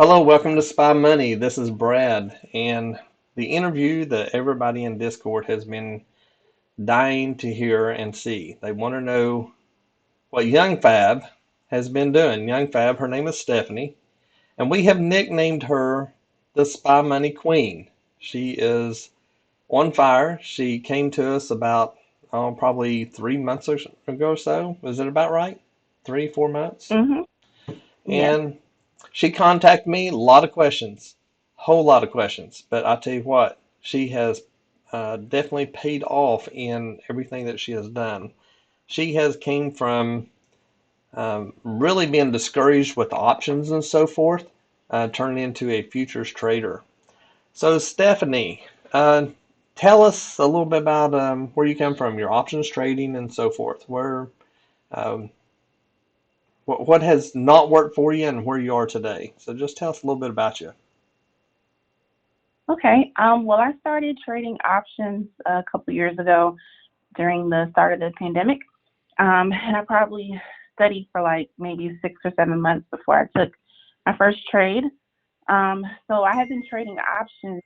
Hello, welcome to Spy Money. This is Brad, and the interview that everybody in Discord has been dying to hear and see. They want to know what YoungFab has been doing. YoungFab, her name is Stephanie, and we have nicknamed her the Spy Money Queen. She is on fire. She came to us about, probably 3 months ago or so. Is it about right? 3, 4 months? Mm-hmm. Yes. And she contacted me, a lot of questions, whole lot of questions. But I tell you what, she has definitely paid off in everything that she has done. She has came from really being discouraged with options and so forth, turning into a futures trader. So Stephanie, tell us a little bit about where you come from, your options trading and so forth. Um, what has not worked for you and where you are today. So just tell us a little bit about you. Okay. Well, I started trading options a couple years ago during the start of the pandemic. And I probably studied for like maybe 6 or 7 months before I took my first trade. So I have been trading options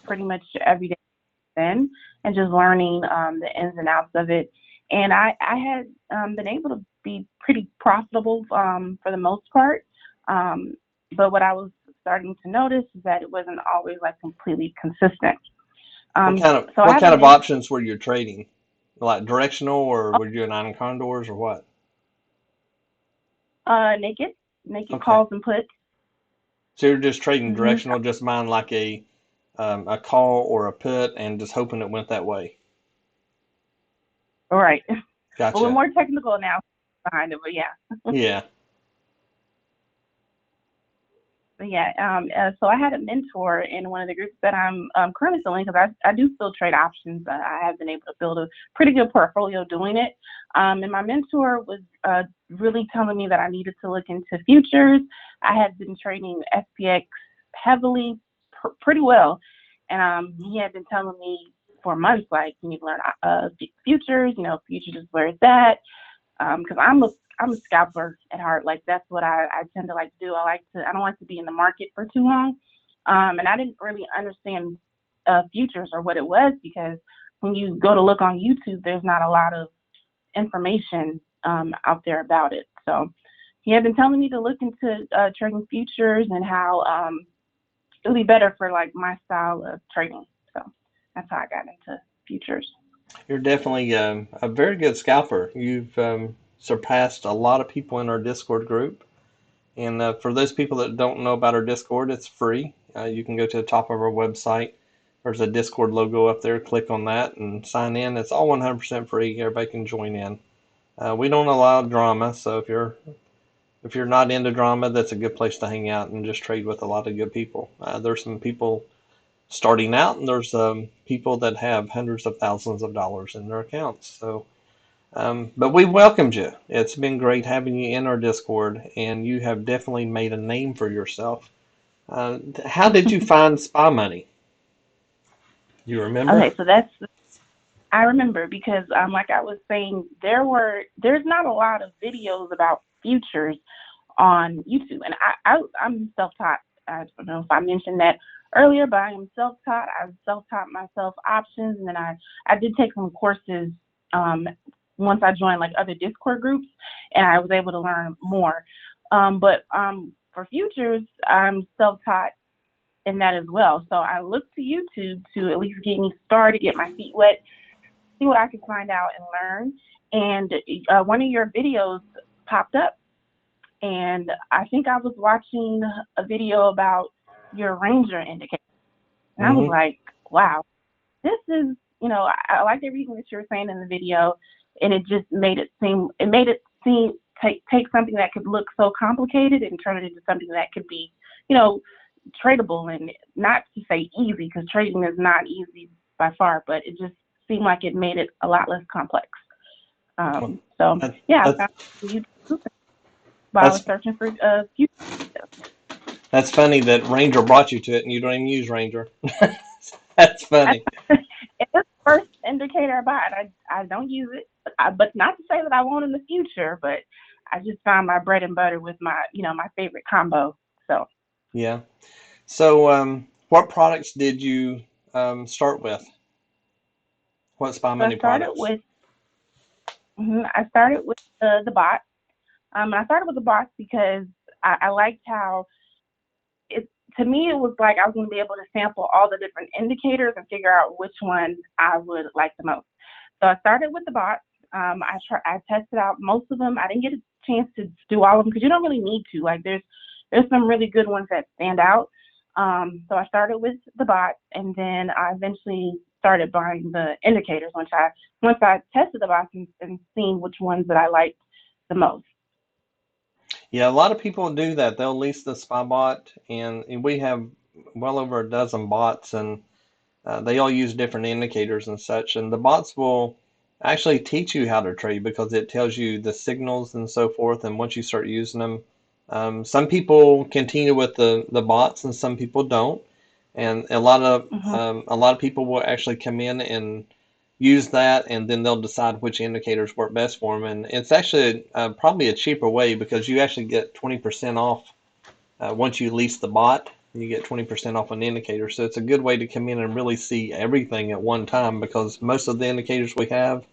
pretty much every day then and just learning the ins and outs of it. And I had been able to be pretty profitable for the most part. Um, but what I was starting to notice is that it wasn't always like completely consistent. What kind of So I what have a kind of mentor, options were you trading? Like directional, or were you doing iron condors, or what? naked Okay, calls and puts. so you're just trading Hmm. directional, just buying like a call or a put, and just hoping it went that way. All right. A little Gotcha. more technical analysis behind it, but yeah. Yeah. But yeah, so I had a mentor in one of the groups that I'm currently still in because I do still trade options. I have been able to build a pretty good portfolio doing it. And my mentor was really telling me that I needed to look into futures. I had been trading SPX heavily, pretty well. And he had been telling me for months, like, you need to learn futures, futures is where it's at. Because I'm a scalper at heart. Like that's what I tend to like to do. I don't like to be in the market for too long. And I didn't really understand futures or what it was because when you go to look on YouTube, there's not a lot of information out there about it. So he had been telling me to look into trading futures and how it would be better for like my style of trading. So that's how I got into futures. You're definitely a very good scalper. You've surpassed a lot of people in our Discord group. And for those people that don't know about our Discord, it's free. You can go to the top of our website. There's a Discord logo up there. Click on that and sign in. It's all 100% free. Everybody can join in. We don't allow drama, so if you're not into drama, that's a good place to hang out and just trade with a lot of good people. There's some people starting out, and there's people that have hundreds of thousands of dollars in their accounts. But we welcomed you. It's been great having you in our Discord, and you have definitely made a name for yourself. How did you find Spy Money? You remember? Okay, so I remember because like I was saying, there's not a lot of videos about futures on YouTube, and I'm self-taught. I don't know if I mentioned that earlier, but I am self-taught. I self-taught myself options, and then I did take some courses um, once I joined like other Discord groups, and I was able to learn more. But for futures, I'm self-taught in that as well. So I looked to YouTube to at least get me started, get my feet wet, see what I could find out and learn. And one of your videos popped up, and I think I was watching a video about your Ranger indicator, and I was Hmm. like, wow, this is, I liked everything that you were saying in the video, and it made it seem take something that could look so complicated and turn it into something that could be, you know, tradable and not to say easy because trading is not easy by far, but it just seemed like it made it a lot less complex. So That, yeah, I that's found YouTube while I was that's searching for future. that's funny that Ranger brought you to it, and you don't even use Ranger. That's funny. It's the first indicator I buy. I don't use it, but not to say that I won't in the future. But I just found my bread and butter with my my favorite combo. So Yeah. So, what products did you start with? What Spy So Money products? I started with the bots. And I started with the bots because I liked how it, to me, it was like I was going to be able to sample all the different indicators and figure out which one I would like the most. So I started with the bots. I tested out most of them. I didn't get a chance to do all of them because you don't really need to. Like there's some really good ones that stand out. So I started with the bots, and then I eventually started buying the indicators once I tested the bots and seen which ones that I liked the most. Yeah, a lot of people do that. They'll lease the Spy bot, and we have well over a dozen bots, and they all use different indicators and such. And the bots will actually teach you how to trade because it tells you the signals and so forth. And once you start using them, some people continue with the bots and some people don't. And Hmm. a lot of people will actually come in and use that, and then they'll decide which indicators work best for them. And it's actually probably a cheaper way because you actually get 20% off once you lease the bot. You get 20% off an indicator. So it's a good way to come in and really see everything at one time because most of the indicators we have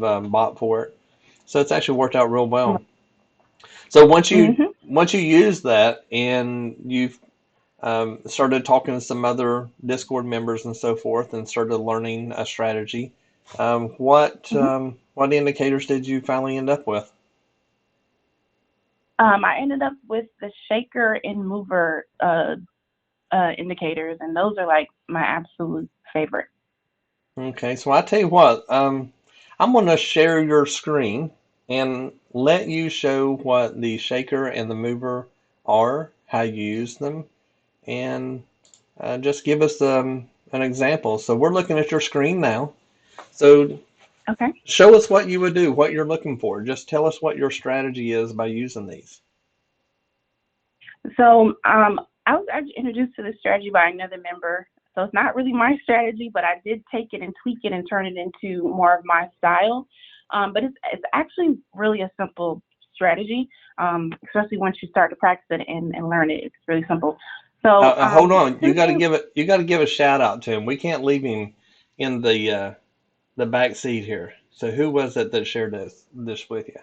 bot for it. So it's actually worked out real well. So Hmm. once you use that and you've started talking to some other Discord members and so forth, and started learning a strategy. Hmm. What indicators did you finally end up with? I ended up with the shaker and mover indicators, and those are like my absolute favorite. Okay, so I tell you what, I'm going to share your screen and let you show what the shaker and the mover are, how you use them, and just give us an example. So we're looking at your screen now. So Okay. show us what you would do, what you're looking for. Just tell us what your strategy is by using these. So I was actually introduced to this strategy by another member. So it's not really my strategy, but I did take it and tweak it and turn it into more of my style. But it's actually really a simple strategy, especially once you start to practice it and learn it. It's really simple. So Hold on, two things. you got to give a shout out to him. We can't leave him in the back seat here. So who was it that shared this with you?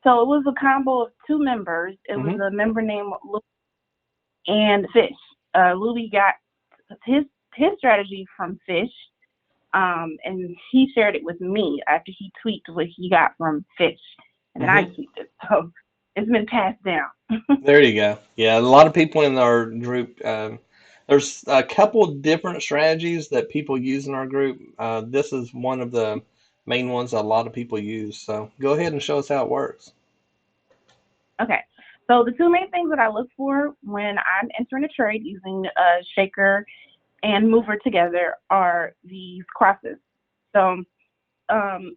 So it was a combo of two members. It was Hmm. a member named Lou and Fish. Louis got his his strategy from Fish, and he shared it with me after he tweaked what he got from Fish, and then I Hmm. tweaked it. So it's been passed down. There you go. Yeah, a lot of people in our group. There's a couple different strategies that people use in our group. This is one of the main ones a lot of people use. So go ahead and show us how it works. Okay. So the two main things that I look for when I'm entering a trade using a shaker and mover together are these crosses. So um,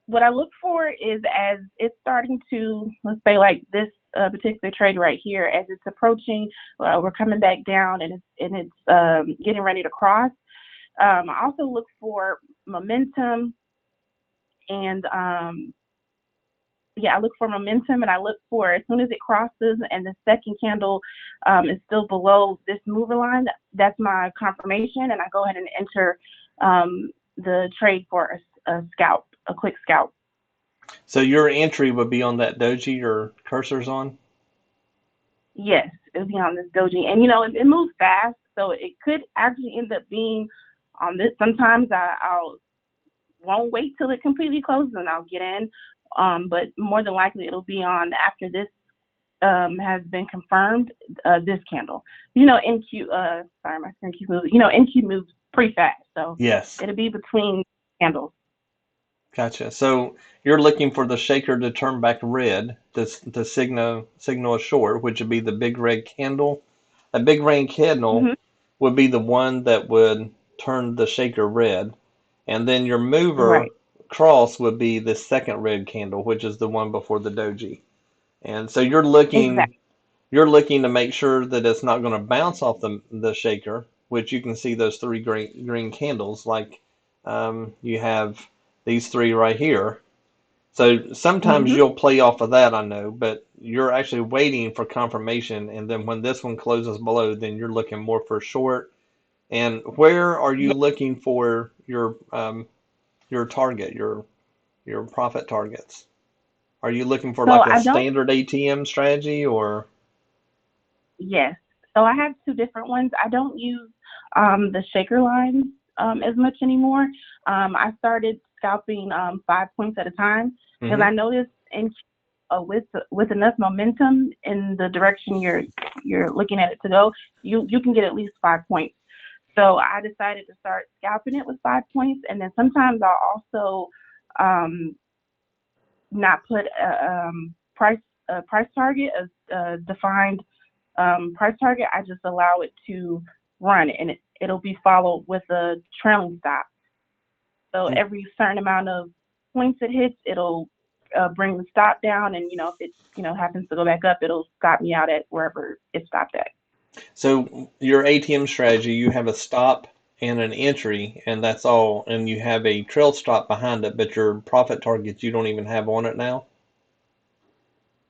what I look for is as it's starting to, let's say, like this particular trade right here, as it's approaching, we're coming back down and it's getting ready to cross. I also look for momentum and yeah, I look for momentum and I look for as soon as it crosses and the second candle is still below this mover line, that's my confirmation, and I go ahead and enter the trade for a scalp, a quick scalp. So your entry would be on that doji your cursor's on. Yes, it'll be on this doji, and it moves fast, so it could actually end up being on this. Sometimes I'll won't wait till it completely closes and I'll get in, but more than likely it'll be on after this has been confirmed. This candle, NQ. Sorry, my screen keeps moving. NQ moves pretty fast, so Yes. it'll be between candles. Gotcha. So you're looking for the shaker to turn back red to signal a short, which would be the big red candle. A big red candle Hmm. would be the one that would turn the shaker red, and then your mover Right. cross would be the second red candle, which is the one before the doji. And so Exactly. you're looking to make sure that it's not going to bounce off the shaker, which you can see those three green candles like you have these three right here. So sometimes Mhm. you'll play off of that, I know, but you're actually waiting for confirmation, and then when this one closes below, then you're looking more for short. And where are you Yeah. looking for your target, your profit targets? Are you looking for So like a I don't. standard ATM strategy or? Yes. So I have two different ones. I don't use the shaker lines as much anymore. I started scalping 5 points at a time because I Hmm. noticed in with enough momentum in the direction you're looking at it to go, you can get at least 5 points. So I decided to start scalping it with 5 points, and then sometimes I'll also um, not put a price target, a defined price target. I just allow it to run, and it'll be followed with a trailing stop. So every certain amount of points it hits, it'll bring the stop down, and if it happens to go back up, it'll stop me out at wherever it stopped at. So your ATM strategy, you have a stop and an entry, and that's all, and you have a trail stop behind it, but your profit targets you don't even have on it now.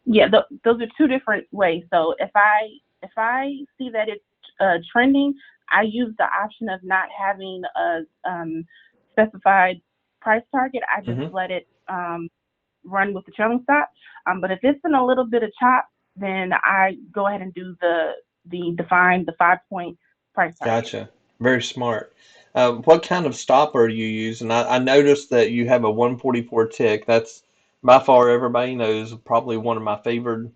Yeah, those are two different ways. So if I see that it's trending, I use the option of not having a specified price target. I just Hmm. let it run with the trailing stop. But if it's in a little bit of chop, then I go ahead and do the defined the 5 point price target. Gotcha. Very smart. What kind of stopper you use? And I noticed that you have a 144 tick. That's by far everybody knows probably one of my favorite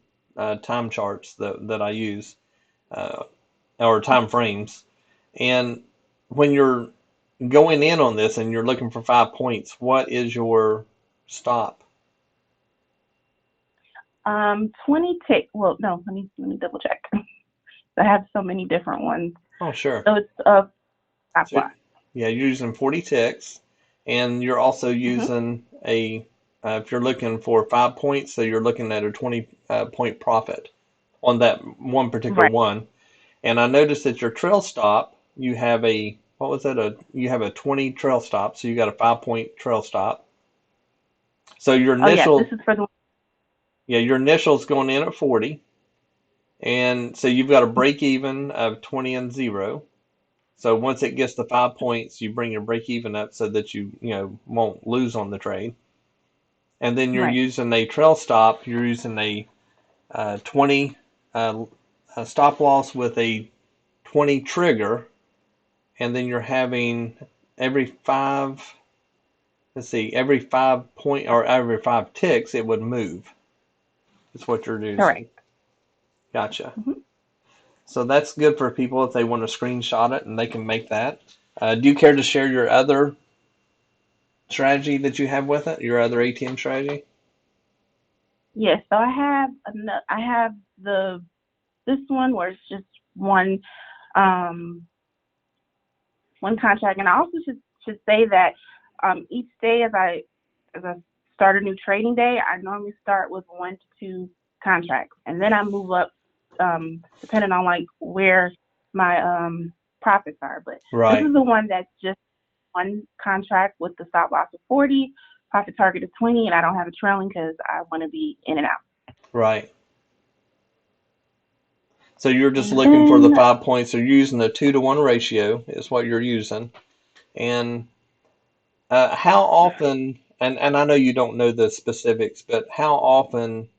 time charts that I use, uh, or time frames. And when you're going in on this and you're looking for 5 points, what is your stop? 20 tick. Well, no, let me double check. I have so many different ones. Oh, sure. So it's stop So loss. yeah, you're using 40 ticks, and you're also Mm-hmm. using if you're looking for 5 points, so you're looking at a 20 point profit on that one particular Right. one. And I noticed that your trail stop, you have a, what was that? You have a 20 trail stop, so you got a 5 point trail stop. So your Oh yeah, this initial, is for the. yeah, your initial's going in at 40, and so you've got a break even of 20 and 0. So once it gets to 5 points, you bring your break even up so that you won't lose on the trade. And then you're Right. using a trail stop. You're using a 20 uh, a stop loss with a 20 trigger, and then you're having every five. Let's see, every 5 point or every 5 ticks, it would move. That's what you're Correct. using. Gotcha. Mm-hmm. So that's good for people if they want to screenshot it and they can make that. Do you care to share your other strategy that you have with it, your other ATM strategy? Yes. So I have the this one where it's just one um one contract, and I also should say that each day as I start a new trading day, I normally start with 1 to 2 contracts, and then I move up depending on like where my profits are. But this Right, is the one that's just one contract with the stop loss of 40, profit target of 20, and I don't have a trailing because I want to be in and out. right. So you're just And looking for the then 5 points. So you're using a 2-to-1 ratio is what you're using. And how often, and I know you don't know the specifics, but how often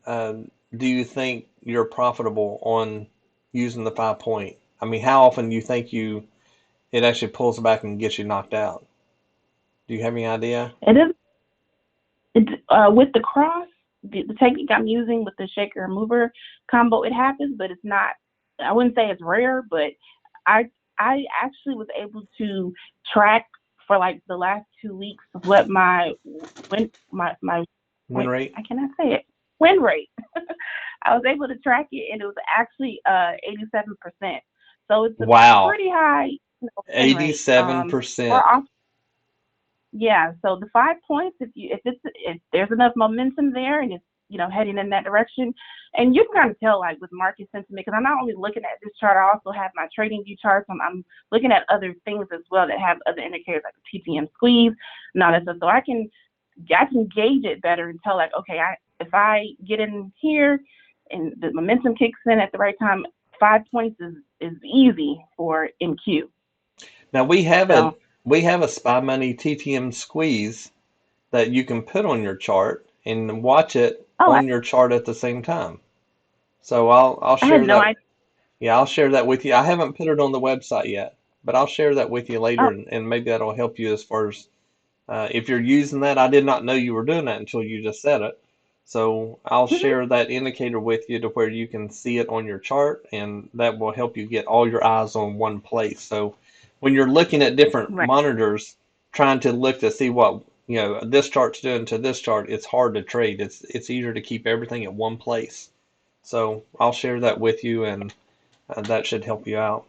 uh, do you think you're profitable on using the 5 point? I mean, how often do you think it actually pulls back and gets you knocked out? Do you have any idea? it is It's with the cross, the technique I'm using with the shaker and mover combo. It happens, but it's not. I wouldn't say it's rare, but I I actually was able to track for like the last 2 weeks what my my Win win. rate? I cannot say it. Win rate. I was able to track it, and it was actually 87%. So it's a Wow, pretty high win rate. For 87%. Yeah, so the 5 points, if there's enough momentum there and it's heading in that direction, and you can kind of tell like with market sentiment because I'm not only looking at this chart, I also have my trading view charts. I'm looking at other things as well that have other indicators like the TPM squeeze and all that stuff. So I can I can gauge it better and tell, like, okay, if I get in here and the momentum kicks in at the right time, 5 points is easy for MQ. Now So we have a SpyMoney TTM squeeze that you can put on your chart and watch it oh, on your chart at the same time. So I'll I had share no that. idea. Yeah, I'll share that with you. I haven't put it on the website yet, but I'll share that with you later, Oh, and maybe that'll help you as far as if you're using that. I did not know you were doing that until you just said it. So I'll mhm, share that indicator with you to where you can see it on your chart, and that will help you get all your eyes on one place. So when you're looking at different right. monitors, trying to look to see what this chart's doing to this chart, it's hard to trade. It's easier to keep everything at one place. So I'll share that with you, and that should help you out.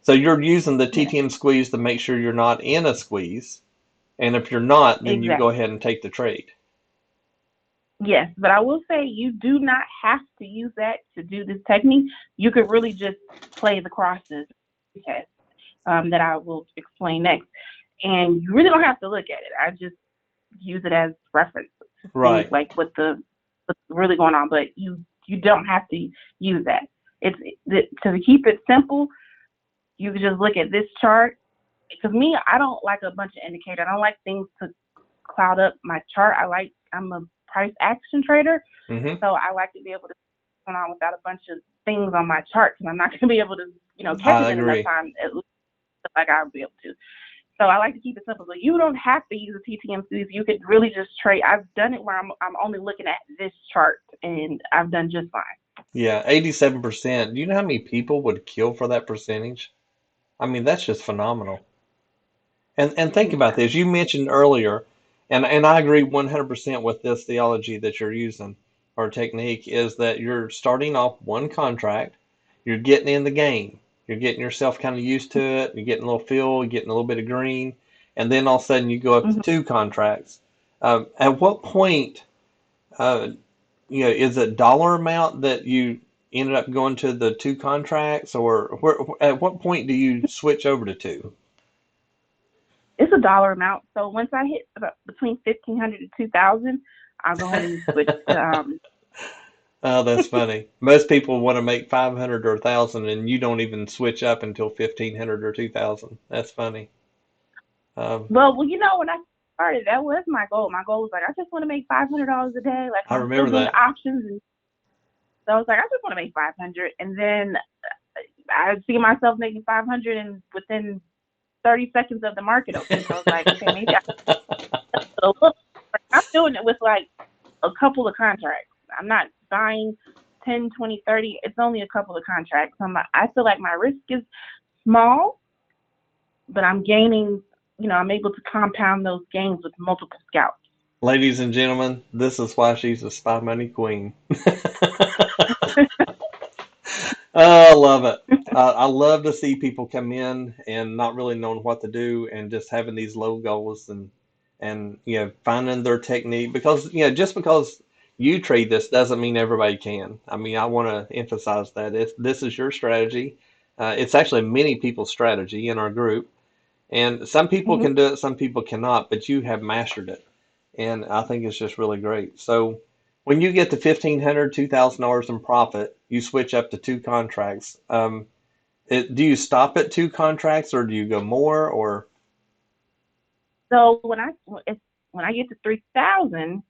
So you're using the Yeah, TTM squeeze to make sure you're not in a squeeze. And if you're not, then you go exactly. ahead and take the trade. Yes, but I will say you do not have to use that to do this technique. You could really just play the crosses test that I will explain next, and you really don't have to look at it. I just use it as reference to see Right. like what's really going on. But you don't have to use that. It's to keep it simple. You can just look at this chart. Because me, I don't like a bunch of indicators. I don't like things to cloud up my chart. I'm a price action trader, Hmm. so I like to be able to going on without a bunch of things on my chart because I'm not going to be able to, catch I it in enough agree. time at least like I'll be able to. So I like to keep it simple. So you don't have to use a TTM series. You could really just trade. I've done it where I'm only looking at this chart and I've done just fine. Yeah, 87%. Do you know how many people would kill for that percentage? I mean, that's just phenomenal. And think about Yeah. this. You mentioned earlier, and I agree 100% with this theology that you're using or technique is that you're starting off one contract, you're getting in the game, you're getting yourself kind of used to it, you're getting a little feel, you're getting a little bit of green, and then all of a sudden you go up to Hmm. two contracts. At what point, uh, is it dollar amount that you ended up going to the two contracts, or at what point do you switch over to two? It's a dollar amount. So once I hit about between 1,500 to 2,000, I'll go ahead and switch to Oh, that's funny. Most people want to make 500 or 1,000, and you don't even switch up until 1,500 or 2,000. That's funny. Um, well, when I started, that was my goal. My goal was like, I just want to make $500 a day. Like I I'm still remember doing that. options, and so I was like, I just want to make 500. And then I see myself making 500, and within 30 seconds of the market open. So I was like, okay, maybe I should look. I'm doing it with like a couple of contracts. I'm not buying 10, 20, 30. It's only a couple of contracts. I feel like my risk is small, but I'm gaining. I'm able to compound those gains with multiple scalps. Ladies and gentlemen, this is why she's a spy money queen. Oh, I love it. I love to see people come in and not really knowing what to do and just having these low goals and finding their technique because just because you trade this doesn't mean everybody can. I mean, I want to emphasize that if this is your strategy, it's actually many people's strategy in our group, and some people Hmm. can do it, some people cannot, but you have mastered it, and I think it's just really great. So when you get to $1,500, $2,000 in profit, you switch up to two contracts. Do you stop at two contracts or do you go more or? So when I get to 3,000,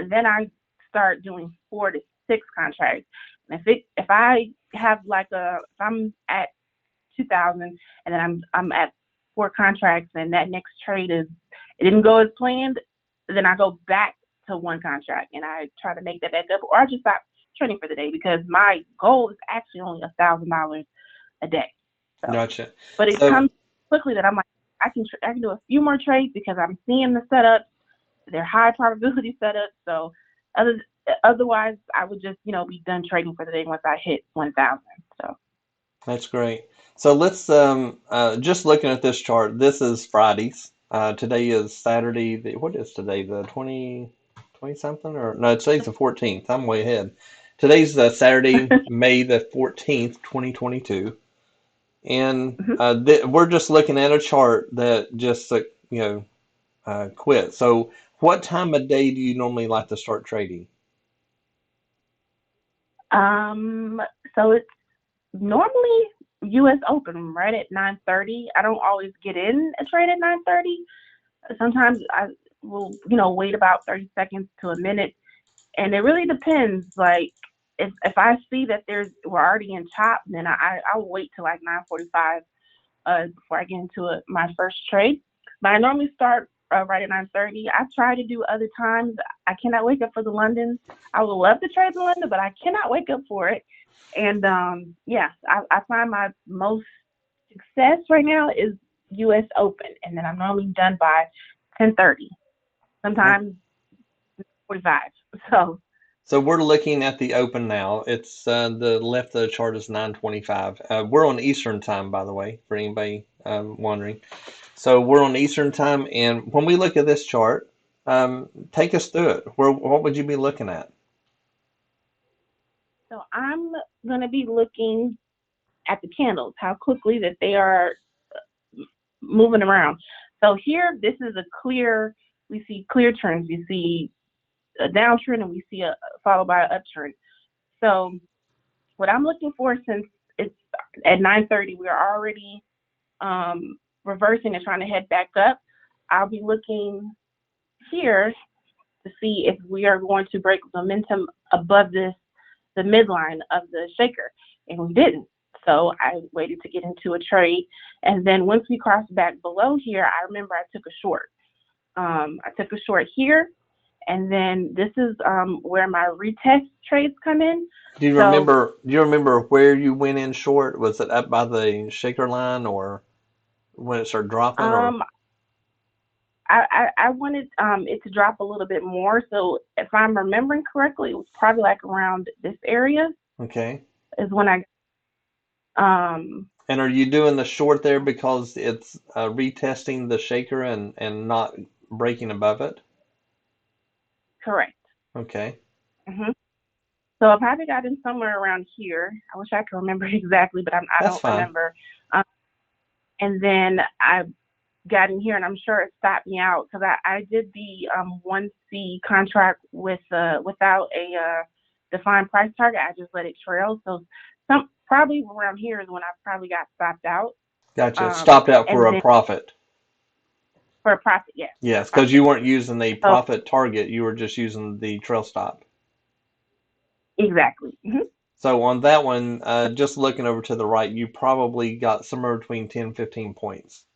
then I start doing 4 to 6 contracts. And if I have if I'm at 2,000 and then I'm at 4 contracts and that next trade it didn't go as planned, then I go back to one contract and I try to make that back up, or I just stop trading for the day because my goal is actually only $1,000 a day. So, Gotcha. but it So comes quickly that I'm like, I can do a few more trades because I'm seeing the setups. They're high probability setups. So otherwise, I would just be done trading for the day once I hit 1,000. So that's great. So let's just looking at this chart. This is Friday's. Today is Saturday. What is today? The 20 something or no? Today's the 14th. I'm way ahead. Today's Saturday, May the 14th, 2022. And mhm. we're just looking at a chart that just quit. So What time of day do you normally like to start trading? Um, so it's normally U.S. Open right at 9:30. I don't always get in a trade at 9:30. Sometimes I will, wait about 30 seconds to a minute, and it really depends. Like if I see that we're already in chop, then I'll wait till like 9:45 before I get into my first trade. But I normally start right at 9:30. I try to do other times. I cannot wake up for the London. I would love to trade the London, but I cannot wake up for it. And yeah, I find my most success right now is U.S. Open, and then I'm normally done by 10:30. Sometimes 45. So So we're looking at the open now. It's the left of the chart is 9:25. We're on Eastern time, by the way, for anybody wondering. So we're on Eastern time, and when we look at this chart, take us through it. What would you be looking at? so I'm gonna be looking at the candles, how quickly that they are moving around. So here, this is a clear. We see clear trends. We see a downtrend, and we see a followed by an uptrend. So what I'm looking for, since it's at 9:30, we are already reversing and trying to head back up. I'll be looking here to see if we are going to break momentum above the midline of the shaker, and we didn't. So I waited to get into a trade, and then once we crossed back below here, I remember I took a short. I took a short here, and then this is where my retest trades come in. So Do you remember where you went in short? Was it up by the shaker line or when it started dropping or um, I wanted it to drop a little bit more. So if I'm remembering correctly, it was probably like around this area okay? is when I And are you doing the short there because it's retesting the shaker and not breaking above it? correct. Okay, hmm So I probably got in somewhere around here. I wish I could remember exactly, but I that's don't fine. remember. Um, and then I got in here, and I'm sure it stopped me out because I did the 1C contract without a defined price target. I just let it trail. So some probably around here is when I probably got stopped out. Gotcha. Stopped out for And a then profit. for a profit, yes, for a Yes, because profit. you weren't using the So profit target, you were just using the trail stop. exactly. So on that one, just looking over to the right, you probably got somewhere between 10, 15 points,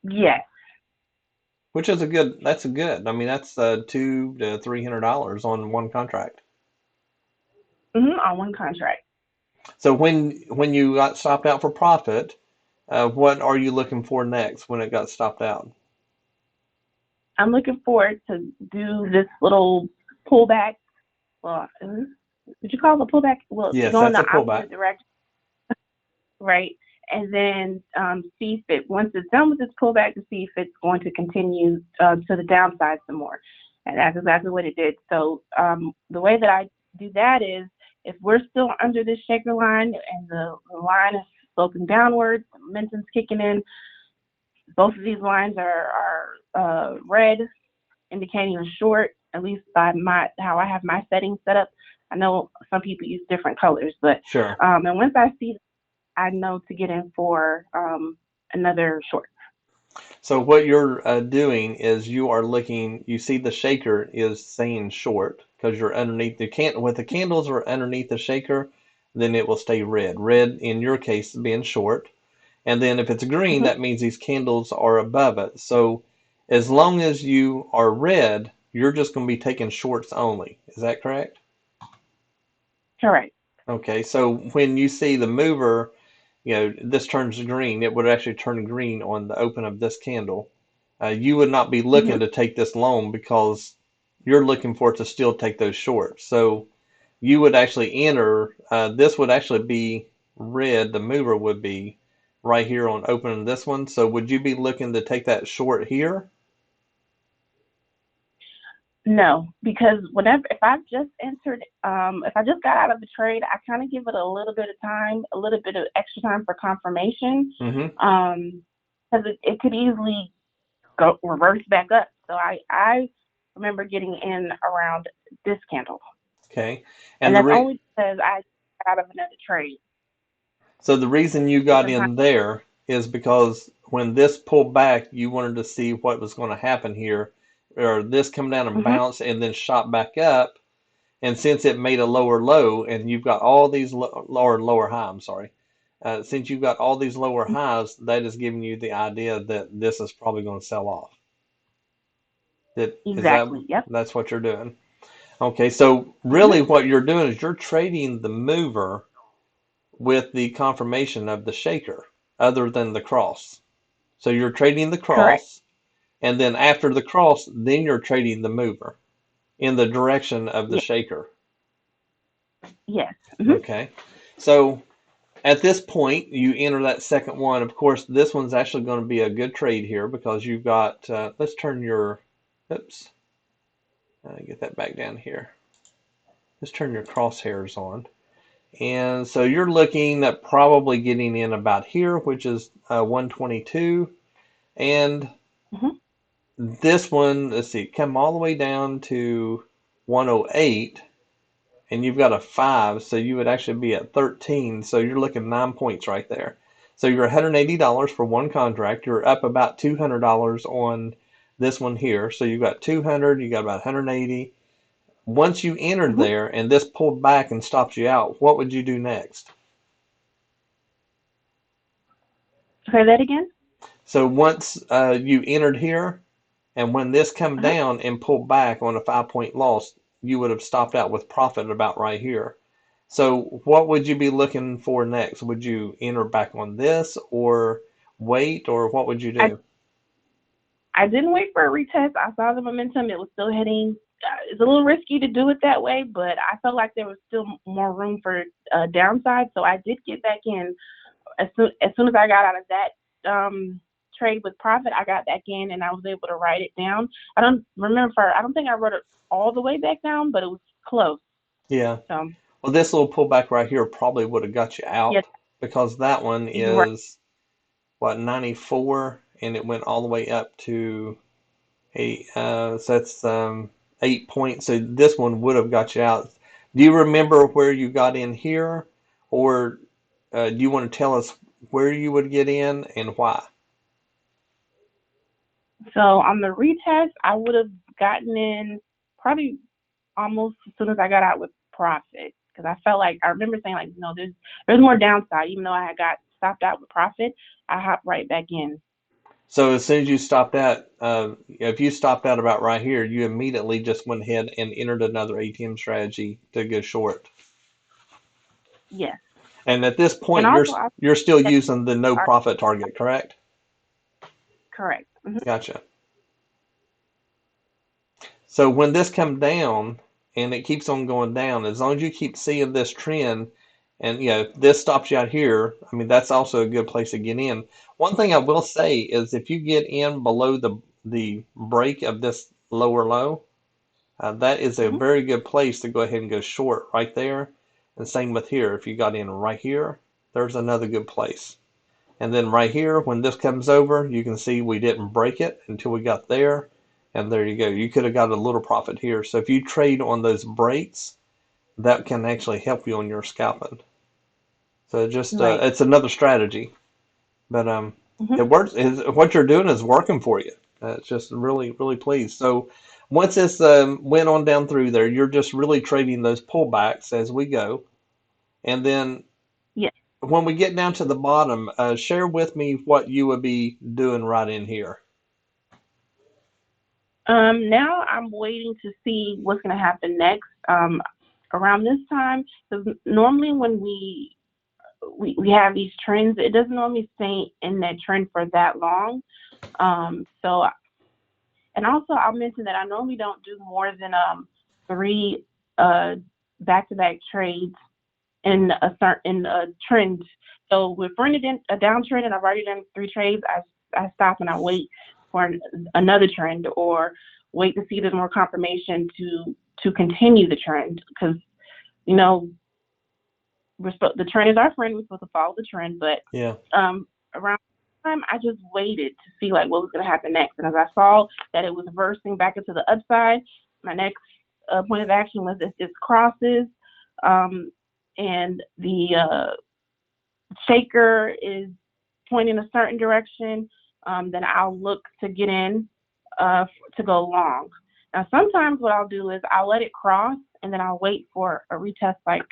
Yes. which is that's a good. I mean, that's two to $300 on one contract. On one contract. So when you got stopped out for profit, what are you looking for next when it got stopped out? I'm looking forward to do this little pullback. Well, would you call it a pullback? Well, to Yes, go in that's a the pullback. opposite direction, right? And then see if once it's done with this pullback, to see if it's going to continue to the downside some more. And that's exactly what it did. So the way that I do that is if we're still under this shaker line and the line is sloping downwards, the momentum's kicking in, both of these lines are red, indicating a short, at least by how I have my settings set up. I know some people use different colors, but Sure. and once I see, I know to get in for another short. So what you're doing is you are looking, you see the shaker is saying short because you're underneath the with the candles are underneath the shaker, then it will stay red. Red in your case being short. And then if it's green, hmm that means these candles are above it. So as long as you are red, you're just going to be taking shorts only. Is that correct? Correct. Okay, so when you see the mover, this turns green, it would actually turn green on the open of this candle. You would not be hmm looking to take this long because you're looking for it to still take those shorts. So you would actually enter, this would actually be red, the mover would be right here on opening this one. So would you be looking to take that short here? No, because whenever if I've just entered, if I just got out of the trade, I kind of give it a little bit of time, a little bit of extra time for confirmation, Mm-hmm. because it could easily go reverse back up. So I remember getting in around this candle, Okay. and And that's only because I got out of another trade so the reason you got different time. in there is because when this pulled back, you wanted to see what was going to happen here, or this come down and Mhm. bounce and then shot back up. And since it made a lower low, and you've got all these lower high, I'm sorry. Since you've got all these lower highs, that is giving you the idea that this is probably going to sell off. Exactly. Yep. That's what you're doing? Okay, so Mhm. really what you're doing is you're trading the mover with the confirmation of the shaker, other than the cross. So you're trading the Correct. cross, and then after the cross, then you're trading the mover in the direction of the Yeah. shaker. Yes. Mhm. Okay, so at this point, you enter that second one. Of course, this one's actually going to be a good trade here because you've got, let's turn your, oops, get that back down here. Let's turn your crosshairs on. And so you're looking at probably getting in about here, which is 122. And Mhm. this one, let's see, come all the way down to 108, and you've got a 5, so you would actually be at 13. So you're looking 9 points right there. So you're $180 for one contract. You're up about $200 on this one here. So you've got 200, you got about 180. Once you entered Mhm. there and this pulled back and stopped you out, what would you do next? Say that again. So once you entered here, and when this come Uh-huh. down and pulled back on a 5 point loss, you would have stopped out with profit about right here. So what would you be looking for next? Would you enter back on this or wait, or what would you I do? I didn't wait for a retest. I saw the momentum. It was still hitting. It's a little risky to do it that way, but I felt like there was still more room for downside. So I did get back in as soon as I got out of that trade with profit. I got back in and I was able to write it down. I don't remember. I don't think I wrote it all the way back down, but it was close. Yeah. So Well, this little pullback right here probably would have got you yeah, out because that one you're right. is what, 94, and it went all the way up to eight. So that's 8 points. So this one would have got you out. Do you remember where you got in here, or do you want to tell us where you would get in and why? So on the retest, I would have gotten in probably almost as soon as I got out with profit because I felt like I remember saying like, there's more downside. Even though I had got stopped out with profit, I hopped right back in. So as soon as you stopped at, if you stopped out about right here, you immediately just went ahead and entered another ATM strategy to go short. Yes, And at this and point, also I you're still using the no profit target, correct? correct. Gotcha. So when this comes down and it keeps on going down, as long as you keep seeing this trend, and if this stops you out here, I mean that's also a good place to get in. One thing I will say is if you get in below the break of this lower low, that is a Hmm. very good place to go ahead and go short right there. And same with here. If you got in right here, there's another good place. And then right here, when this comes over, you can see we didn't break it until we got there. And there you go. You could have got a little profit here. So if you trade on those breaks, that can actually help you on your scalping. So just Right. it's another strategy, but it Hmm. works. What you're doing is working for you. It's just really really pleased. So once this went on down through there, you're just really trading those pullbacks as we go, and then Yes. when we get down to the bottom, share with me what you would be doing right in here. Now I'm waiting to see what's going to happen next. Around this time, because normally when we have these trends, it doesn't normally stay in that trend for that long. So and also, I'll mention that I normally don't do more than three uh, back-to-back trades in a trend. So if we're in a downtrend and I've already done three trades, I stop and I wait for another trend or wait to see if there's more confirmation to continue the trend because you know the trend is our friend. We're supposed to follow the trend, but Yeah. around time, I just waited to see like what was going to happen next. And as I saw that it was reversing back into the upside, my next point of action was if this crosses um, and the shaker is pointing a certain direction, then I'll look to get in to go long. Now, sometimes what I'll do is I'll let it cross and then I'll wait for a retest like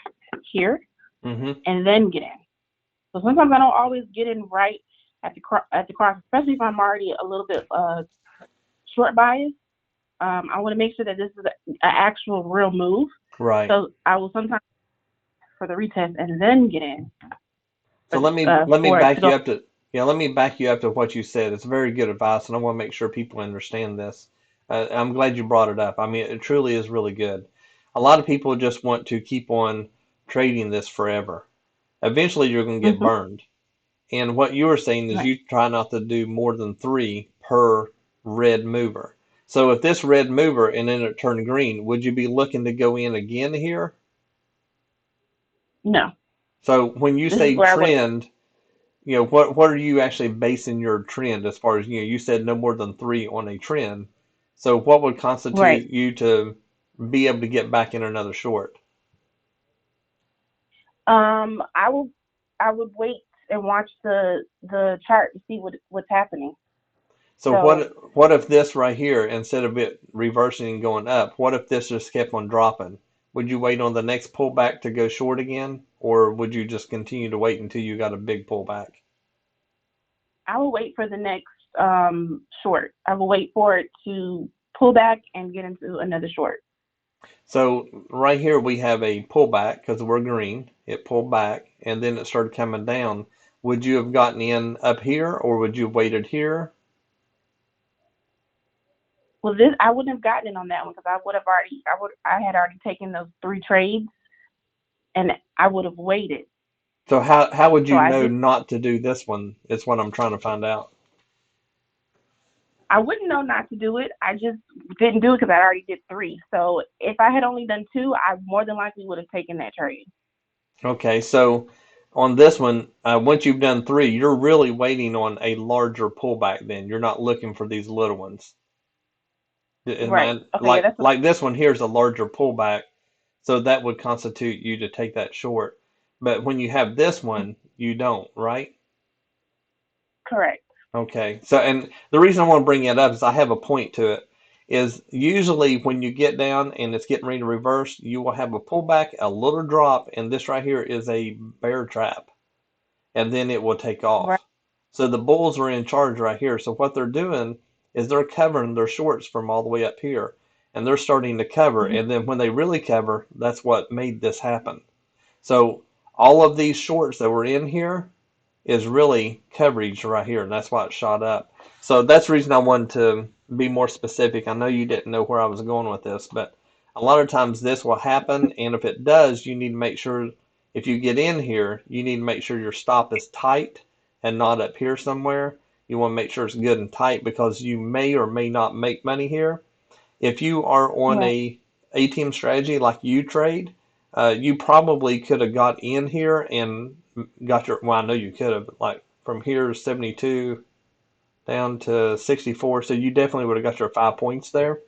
here Mm-hmm. and then get in. So sometimes I don't always get in right at the cross, especially if I'm already a little bit short bias. I want to make sure that this is an actual real move. Right. So I will sometimes for the retest and then get in So let me for it to back go. you up to yeah, let me back you up to what you said. It's very good advice, and I want to make sure people understand this. I'm glad you brought it up. I mean, it truly is really good. A lot of people just want to keep on trading this forever. Eventually, you're going to get Mm-hmm, burned. And what you were saying is right, you try not to do more than three per red mover. So if this red mover and then it turned green, would you be looking to go in again here? no, So when you this is say where I would. trend, what are you actually basing your trend as far as, you said no more than three on a trend. So what would Right. constitute you to be able to get back in another short? I will. I would wait and watch the chart to see what's happening. So So what if this right here, instead of it reversing and going up, what if this just kept on dropping? Would you wait on the next pullback to go short again, or would you just continue to wait until you got a big pullback? I will wait for the next short. I will wait for it to pull back and get into another short. So right here we have a pullback because we're green. It pulled back and then it started coming down. Would you have gotten in up here or would you have waited here? Well, this I wouldn't have gotten in on that one because I had already taken those three trades and I would have waited. So how would So you I know did. not to do this one? It's what I'm trying to find out. I wouldn't know not to do it. I just didn't do it because I already did three. So if I had only done two, I more than likely would have taken that trade. Okay, so on this one, once you've done three, you're really waiting on a larger pullback then. You're not looking for these little ones. Am Right. I Okay. Yeah. like like this one here is a larger pullback, so that would constitute you to take that short. But when you have this one, you don't, right? Correct. Okay. So, and the reason I want to bring it up is I have a point to it. Is usually when you get down and it's getting ready to reverse, you will have a pullback, a little drop, and this right here is a bear trap, and then it will take Right. off. So the bulls are in charge right here. So what they're doing is they're covering their shorts from all the way up here, and they're starting to cover. Mhm. And then when they really cover, that's what made this happen. So all of these shorts that were in here is really coverage right here, and that's why it shot up. So that's the reason I wanted to be more specific. I know you didn't know where I was going with this, but a lot of times this will happen, and if it does, you need to make sure if you get in here, you need to make sure your stop is tight and not up here somewhere. You want to make sure it's good and tight because you may or may not make money here. If you are on Right. a ATM strategy like you trade, you probably could have got in here and got your, well, I know you could have, like from here 72 down to 64. So you definitely would have got your 5 points there.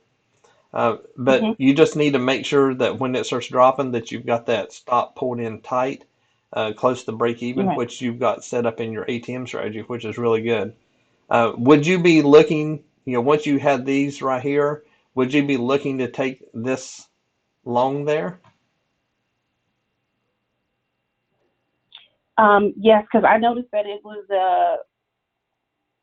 But Mhm. you just need to make sure that when it starts dropping, that you've got that stop pulled in tight, close to break even, Right. which you've got set up in your ATM strategy, which is really good. Would you be looking, once you had these right here, would you be looking to take this long there? Yes, because I noticed that it was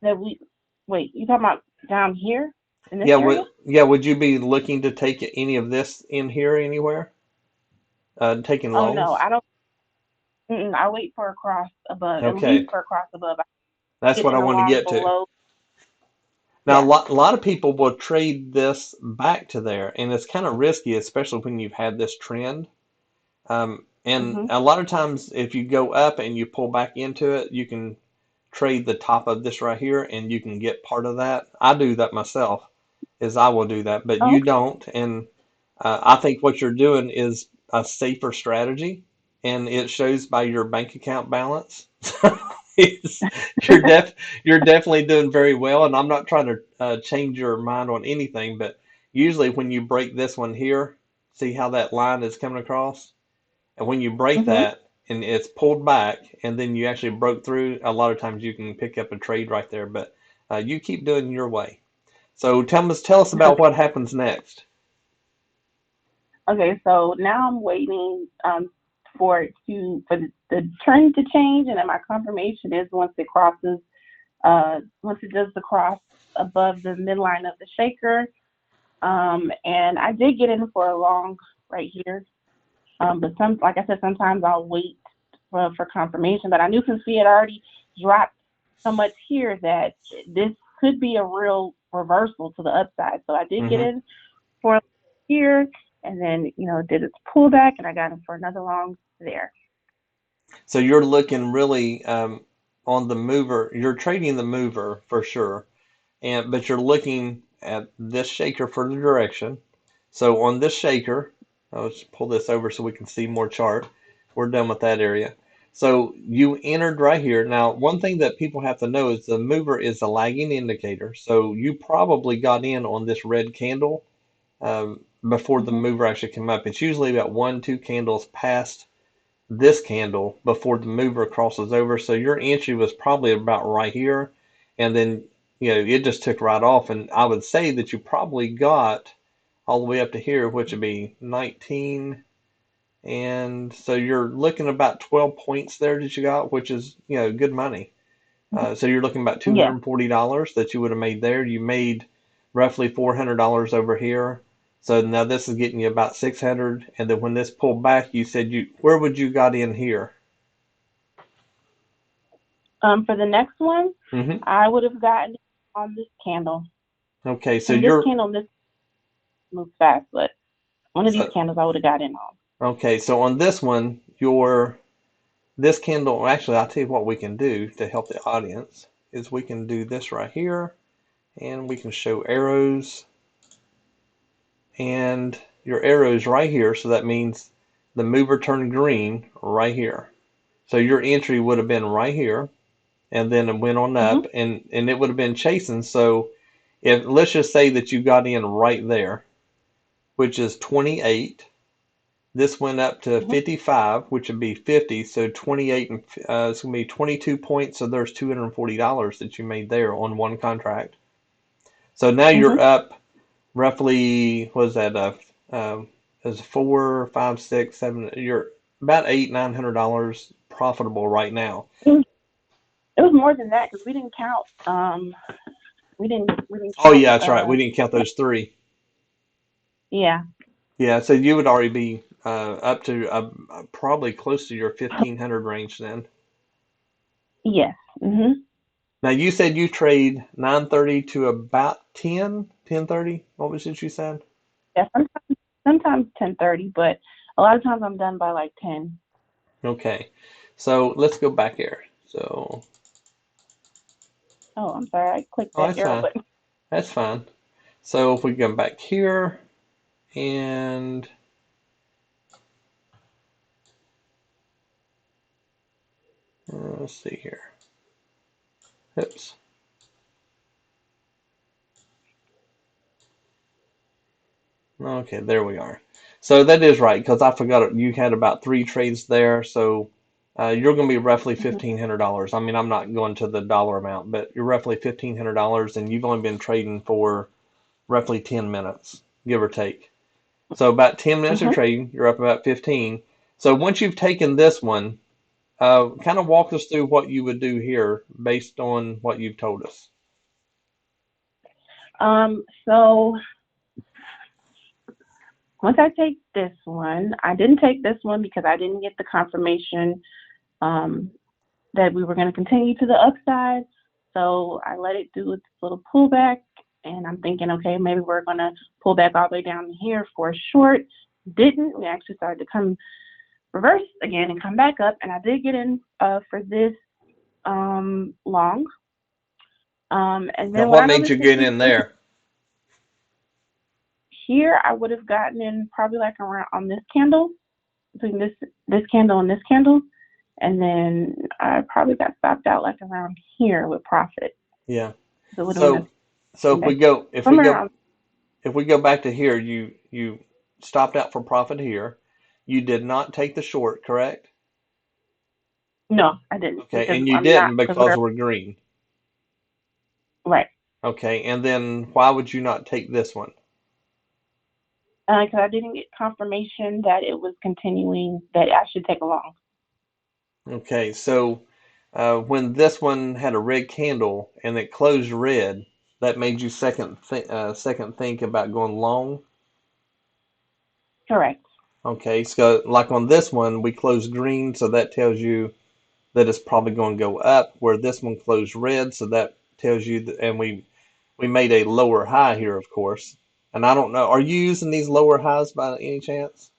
that we wait. You talking about down here in this area? Would you be looking to take any of this in here anywhere? Taking Oh no, longs? I don't. I wait for a cross above, at least Okay, for a cross above. I that's get what I in want to along get to. below. Now, Yeah. a lot of people will trade this back to there, and it's kind of risky, especially when you've had this trend. And Mhm. a lot of times, if you go up and you pull back into it, you can trade the top of this right here, and you can get part of that. I do that myself, is I will do that, but Oh, you don't. And I think what you're doing is a safer strategy, and it shows by your bank account balance. It's, you're def you're definitely doing very well, and I'm not trying to change your mind on anything, but usually when you break this one here, see how that line is coming across? And when you break Mhm. that and it's pulled back, and then you actually broke through, a lot of times you can pick up a trade right there. But you keep doing your way. So tell us about what happens next. Okay, so now I'm waiting for the trend to change, and then my confirmation is once it does the cross above the midline of the shaker. And I did get in for a long right here. But like I said, sometimes I'll wait for confirmation. But I knew since we had already dropped so much here that this could be a real reversal to the upside. So I did get Hmm. in for here, and then did its pullback, and I got in for another long there. So you're looking really on the mover. You're trading the mover for sure, and but you're looking at this shaker for the direction. So on this shaker, let's pull this over so we can see more chart. We're done with that area. So you entered right here. Now, one thing that people have to know is the mover is a lagging indicator. So you probably got in on this red candle before the Hmm. mover actually came up. It's usually about one, two candles past this candle before the mover crosses over. So your entry was probably about right here. And then, it just took right off. And I would say that you probably got all the way up to here, which would be 19. And so you're looking about 12 points there that you got, which is, good money. So you're looking about Yeah. $240 that you would have made there. You made roughly $400 over here. So now this is getting you about 600. And then when this pulled back, you said where would you got in here? For the next one, Hmm. I would have gotten on this candle. Okay, so And this moves fast, but one of these so candles I would have got in on. okay, so on this one, this candle, actually, I'll tell you what we can do to help the audience is we can do this right here, and we can show arrows, and your arrows right here, so that means the mover turned green right here. So your entry would have been right here, and then it went on Hmm. up, and it would have been chasing. So if let's just say that you got in right there, which is 28. This went up to Hmm. 55, which would be 50. So 28 and it's going to be 22 points. So there's $240 that you made there on one contract. So now you're Hmm. up roughly, what is that? Is 4, 5, 6, 7. You're about $800, $900 profitable right now. It was more than that because we didn't count. We didn't Oh count. yeah, that's right. We didn't count those three. Yeah. Yeah, so you would already be up to probably close to your 1500 range then. Yes. Hmm. Now you said you trade 9:30 to about 10:30. What was it you said? Yeah. Sometimes 10:30, but a lot of times I'm done by like 10. Okay. So let's go back here. So, Oh, I'm sorry. I clicked oh, that that's arrow fine. button. That's fine. So if we come back here and let's see here. Oops. Okay, there we are. So that is right because I forgot you had about three trades there. So you're going to be roughly Hmm. $1,500. I mean, I'm not going to the dollar amount, but you're roughly $1,500, and you've only been trading for roughly 10 minutes, give or take. So about 10 minutes of Hmm. trading, you're up about 15. So once you've taken this one, kind of walk us through what you would do here based on what you've told us. So once I take this one, I didn't take this one because I didn't get the confirmation um, that we were going to continue to the upside. So I let it do its little pullback, and I'm thinking, okay, maybe we're going to pull back all the way down here for a short. Didn't. We actually started to come reverse again and come back up, and I did get in for this long. And Now, then what what I made you noticed is get in there? here I would have gotten in probably like around on this candle, between this candle and this candle. And then I probably got stopped out like around here with profit. Yeah. So it would have been So so if we go if we from go around. if we go back to here, you stopped out for profit here. You did not take the short, correct? No, I didn't Okay, because and you I'm not didn't because because we're we're green. right. Okay, and then why would you not take this one? Because I didn't get confirmation that it was continuing that I should take a long. Okay, so when this one had a red candle and it closed red, that made you second think about going long. Correct. Okay, so like on this one, we closed green, so that tells you that it's probably going to go up. Where this one closed red, so that tells you that, and we made a lower high here, of course. And I don't know, are you using these lower highs by any chance?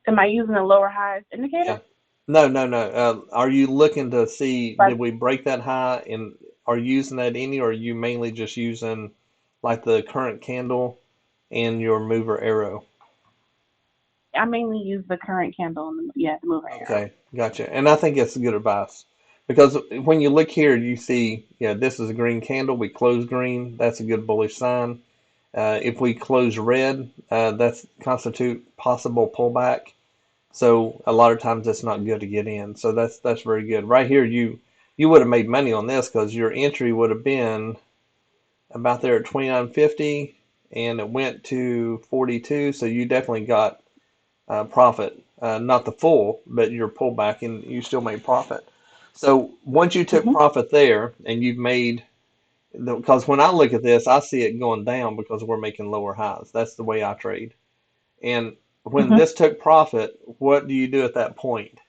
Am I using a lower highs indicator? Yeah. No, no, no. Are you looking to see, Like did we break that high and are you using that any, or are you mainly just using like the current candle and your mover arrow? I mainly use the current candle and the mover arrow. Okay, gotcha. And I think it's good advice because when you look here, you see, yeah, this is a green candle. We close green. That's a good bullish sign. If we close red, that's constitute possible pullback. So a lot of times it's not good to get in. So that's very good. Right here, you would have made money on this because your entry would have been about there at 29.50, and it went to 42. So you definitely got profit, not the full, but your pullback, and you still made profit. So once you took Mhm. profit there, and you've made, because when I look at this, I see it going down because we're making lower highs. That's the way I trade. And when Mhm. this took profit, what do you do at that point?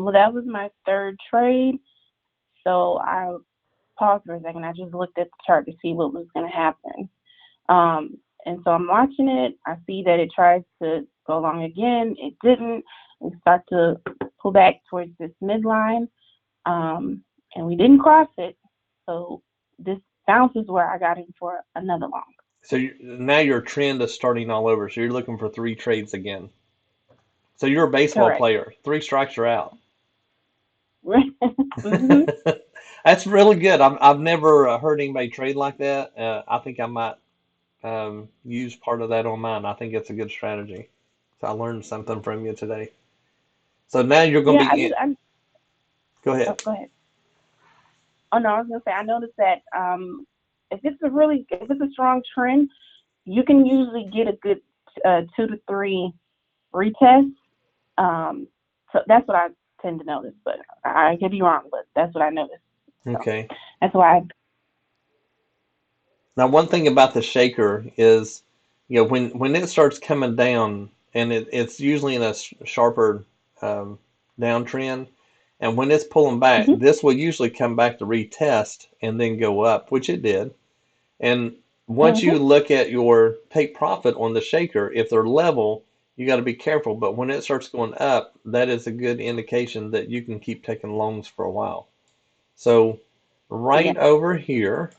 Well, that was my third trade, so I paused for a second. I just looked at the chart to see what was going to happen. And so I'm watching it. I see that it tries to go long again. It didn't. We start to pull back towards this midline, and we didn't cross it. So this bounce is where I got in for another long. So now your trend is starting all over. So you're looking for three trades again. So you're a baseball Correct. player. Three strikes, you're out. hmm That's really good. I've never heard anybody trade like that. I think I might use part of that on mine. I think it's a good strategy. So I learned something from you today. So now you're going to Yeah, be in. Go oh, ahead. go ahead. Oh no, I was gonna say I noticed that if it's a strong trend, you can usually get a good 2 to 3 retests. So that's what I tend to notice, but I could be wrong, but that's what I noticed. So Okay. that's why. Now, one thing about the shaker is, when it starts coming down, and it's usually in a sharper um, downtrend, and when it's pulling back, hmm this will usually come back to retest and then go up, which it did. And once hmm you look at your take profit on the shaker, if they're level, you got to be careful. But when it starts going up, that is a good indication that you can keep taking longs for a while. So Yeah. right over here.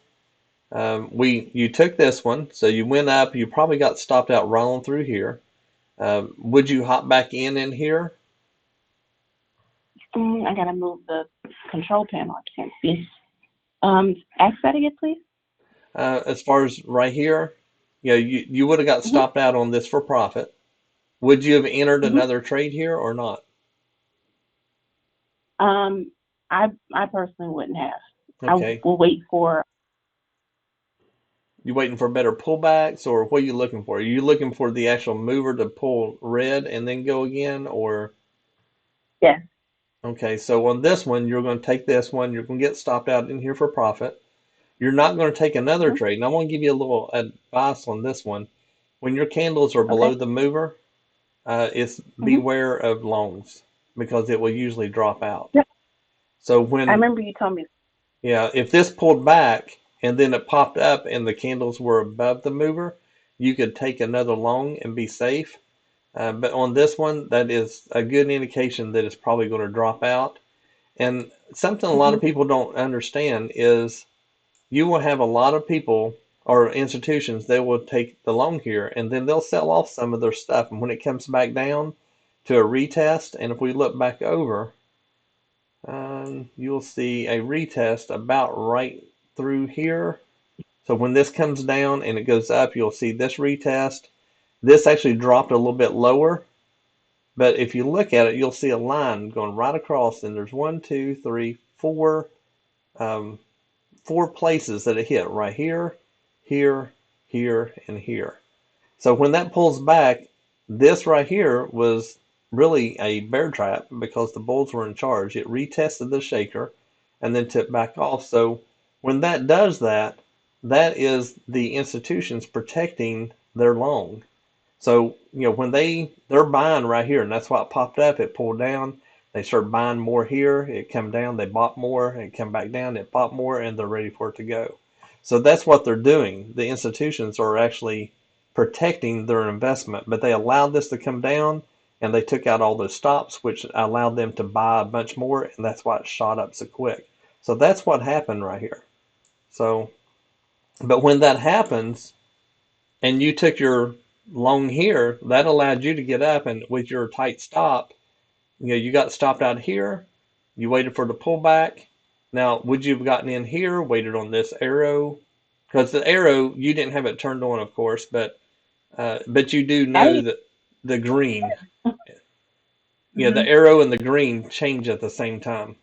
You took this one, so you went up. You probably got stopped out rolling through here. Would you hop back in here? I gotta move the control panel. I can't see. Ask that again, please. As far as right here, you would have got hmm stopped out on this for profit. Would you have entered hmm another trade here or not? Um, I personally wouldn't have. I Okay. will wait for. You waiting for better pullbacks, or what are you looking for? Are you looking for the actual mover to pull red and then go again, or Yes. okay? So on this one, you're going to take this one. You're going to get stopped out in here for profit. You're not going to take another hmm trade. And I want to give you a little advice on this one. When your candles are below Okay. the mover, it's hmm beware of longs because it will usually drop out. Yep. So I when, remember you told me. yeah, if this pulled back and then it popped up and the candles were above the mover, you could take another long and be safe. But on this one, that is a good indication that it's probably going to drop out. And something a lot hmm of people don't understand is you will have a lot of people or institutions that will take the long here and then they'll sell off some of their stuff. And when it comes back down to a retest. And if we look back over, you'll see a retest about right through here. So when this comes down and it goes up, you'll see this retest. This actually dropped a little bit lower, but if you look at it, you'll see a line going right across, and there's one, two, three, um, four places that it hit right here, here, here, and here. So when that pulls back, this right here was really a bear trap because the bulls were in charge. It retested the shaker and then tipped back off. So when that does that, that is the institutions protecting their long. So, when they're buying right here, and that's why it popped up, it pulled down, they start buying more here, it come down, they bought more, it come back down, it bought more, and they're ready for it to go. So that's what they're doing. The institutions are actually protecting their investment, but they allowed this to come down and they took out all those stops, which allowed them to buy a bunch more, and that's why it shot up so quick. So that's what happened right here. So, but when that happens, and you took your long here, that allowed you to get up, and with your tight stop, you got stopped out here, you waited for the pullback. Now, would you have gotten in here, waited on this arrow? Because the arrow, you didn't have it turned on, of course, but you do I know didn't. that the green, the Mhm. arrow and the green change at the same time.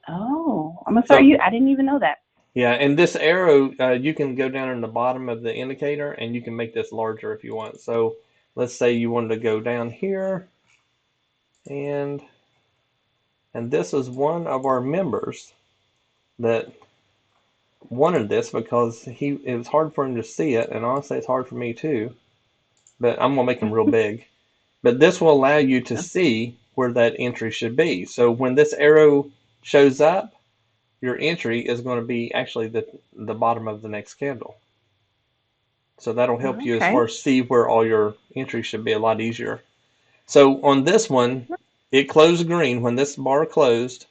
Oh, I'm gonna start So you. I didn't even know that. yeah, and this arrow, you can go down in the bottom of the indicator and you can make this larger if you want. So let's say you wanted to go down here, and this is one of our members that wanted this because it was hard for him to see it, and honestly it's hard for me too, but I'm gonna make him real big. But this will allow you to see where that entry should be. So when this arrow shows up, your entry is going to be actually the bottom of the next candle. So that'll help you as Okay. far as see where all your entries should be a lot easier. So on this one, it closed green. When this bar closed,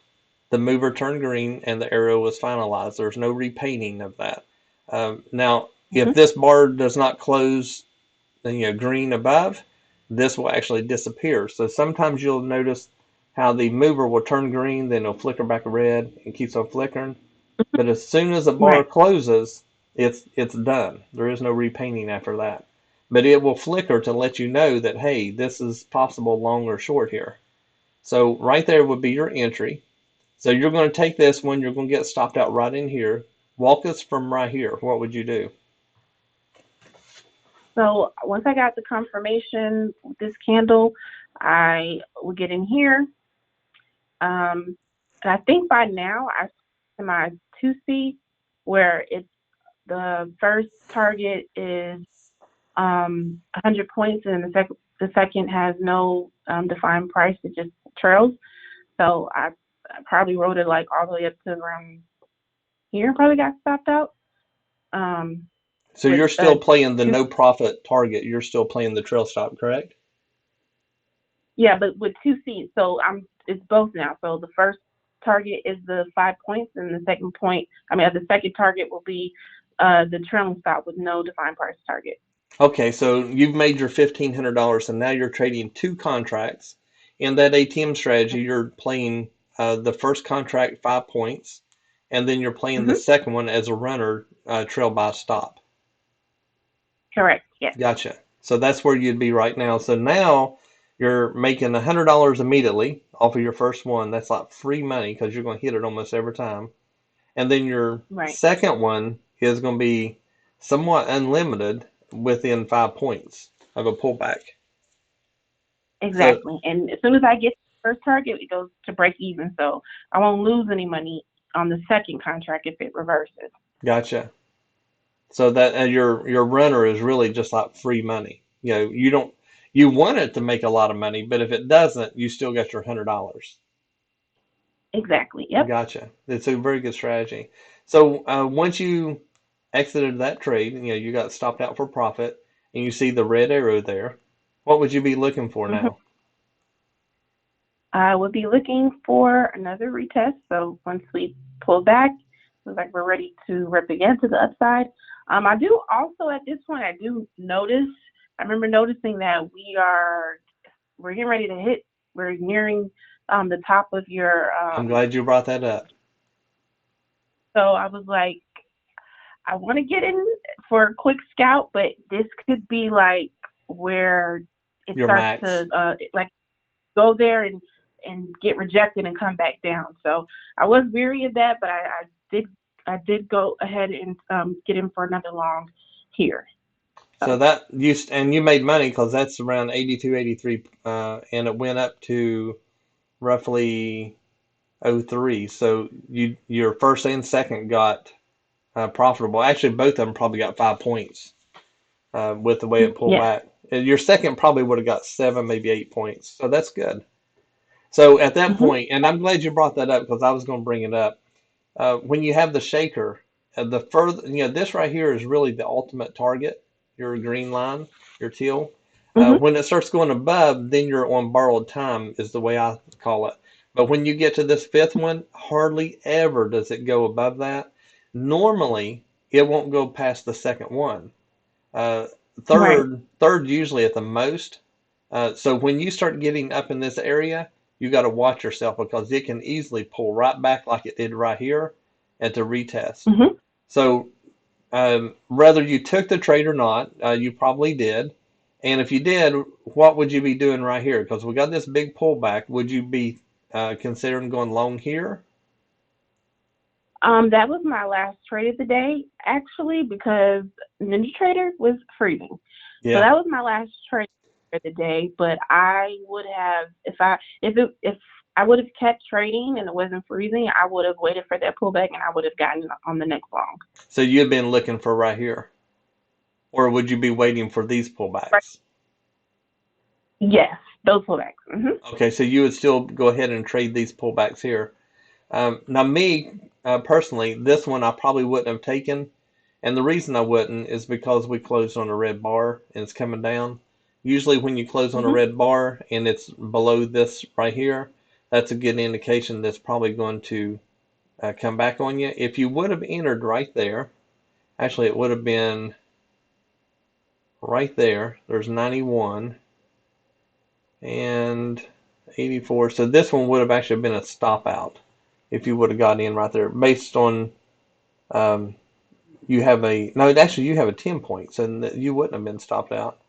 the mover turned green and the arrow was finalized. There's no repainting of that. Now, if Mhm. this bar does not close, green above, this will actually disappear. So sometimes you'll notice how the mover will turn green, then it'll flicker back red and keeps on flickering. But as soon as the bar Right. closes, it's done. There is no repainting after that. But it will flicker to let you know that, hey, this is possible long or short here. So right there would be your entry. So you're going to take this one, you're going to get stopped out right in here. Walk us from right here. What would you do? So once I got the confirmation with this candle, I will get in here. And I think by now I see my 2C where it's the first target is 100 points, and the second has no defined price. It just trails. So I probably wrote it like all the way up to around here. Probably got stopped out. Um, So with you're still playing the two, no profit target. You're still playing the trail stop, correct? yeah, but with 2 seats. So it's both now. So the first target is the 5 points, and the second point. I mean, the second target will be the trailing stop with no defined price target. Okay, so you've made your $1,500, and now you're trading two contracts. In that ATM strategy, you're playing the first contract 5 points, and then you're playing the Mm-hmm. second one as a runner, trail by stop. Correct. Yes. Gotcha. So that's where you'd be right now. So now you're making $100 immediately off of your first one. That's like free money because you're going to hit it almost every time. And then your Right. second one is going to be somewhat unlimited within 5 points of a pullback. So Exactly. And as soon as I get the first target, it goes to break even. So I won't lose any money on the second contract if it reverses. gotcha. So that your runner is really just like free money. You want it to make a lot of money, but if it doesn't, you still got your $100. Exactly. Yep. Gotcha. It's a very good strategy. So once you exited that trade, you got stopped out for profit, and you see the red arrow there. What would you be looking for Hmm. now? I would be looking for another retest. So once we pull back, looks like we're ready to rip again to the upside. I do also at this point, I do notice, I remember noticing that we are we're getting ready to hit. We're nearing the top of your. I'm glad you brought that up. So I was like, I want to get in for a quick scout, but this could be like where it Your starts max. to like go there and get rejected and come back down. So I was weary of that, but did I did go ahead and get in for another long here. So So that you made money because that's around 82, 83, and it went up to roughly '03. So your first and second got profitable. Actually, both of them probably got 5 points with the way it pulled yes. back. Your second probably would have got 7, maybe 8 points. So that's good. So at that Hmm. point, and I'm glad you brought that up because I was going to bring it up. When you have the shaker, the further, this right here is really the ultimate target, your green line, your teal. Hmm. When it starts going above, then you're on borrowed time, is the way I call it. But when you get to this fifth one, hardly ever does it go above that. Normally, it won't go past the second one. Uh, Right. third usually at the most. So when you start getting up in this area, you got to watch yourself because it can easily pull right back like it did right here and to retest. Hmm. So whether you took the trade or not, you probably did. And if you did, what would you be doing right here? Because we got this big pullback. Would you be considering going long here? That was my last trade of the day, actually, because Ninja Trader was freezing. So Yeah. that was my last trade for the day. But I would have, if I would have kept trading and it wasn't freezing, I would have waited for that pullback and I would have gotten on the next long. So you've been looking for right here, or would you be waiting for these Right. pullbacks? Yes, those pullbacks. Hmm. Okay, so you would still go ahead and trade these pullbacks here. Now, me personally, this one I probably wouldn't have taken, and the reason I wouldn't is because we closed on a red bar and it's coming down. Usually, when you close on a Hmm. red bar and it's below this right here, that's a good indication that's probably going to come back on you. If you would have entered right there, actually, it would have been right there. There's 91 and 84. So this one would have actually been a stop out if you would have got in right there based on um, you have a no actually you have a 10 points and you wouldn't have been stopped out.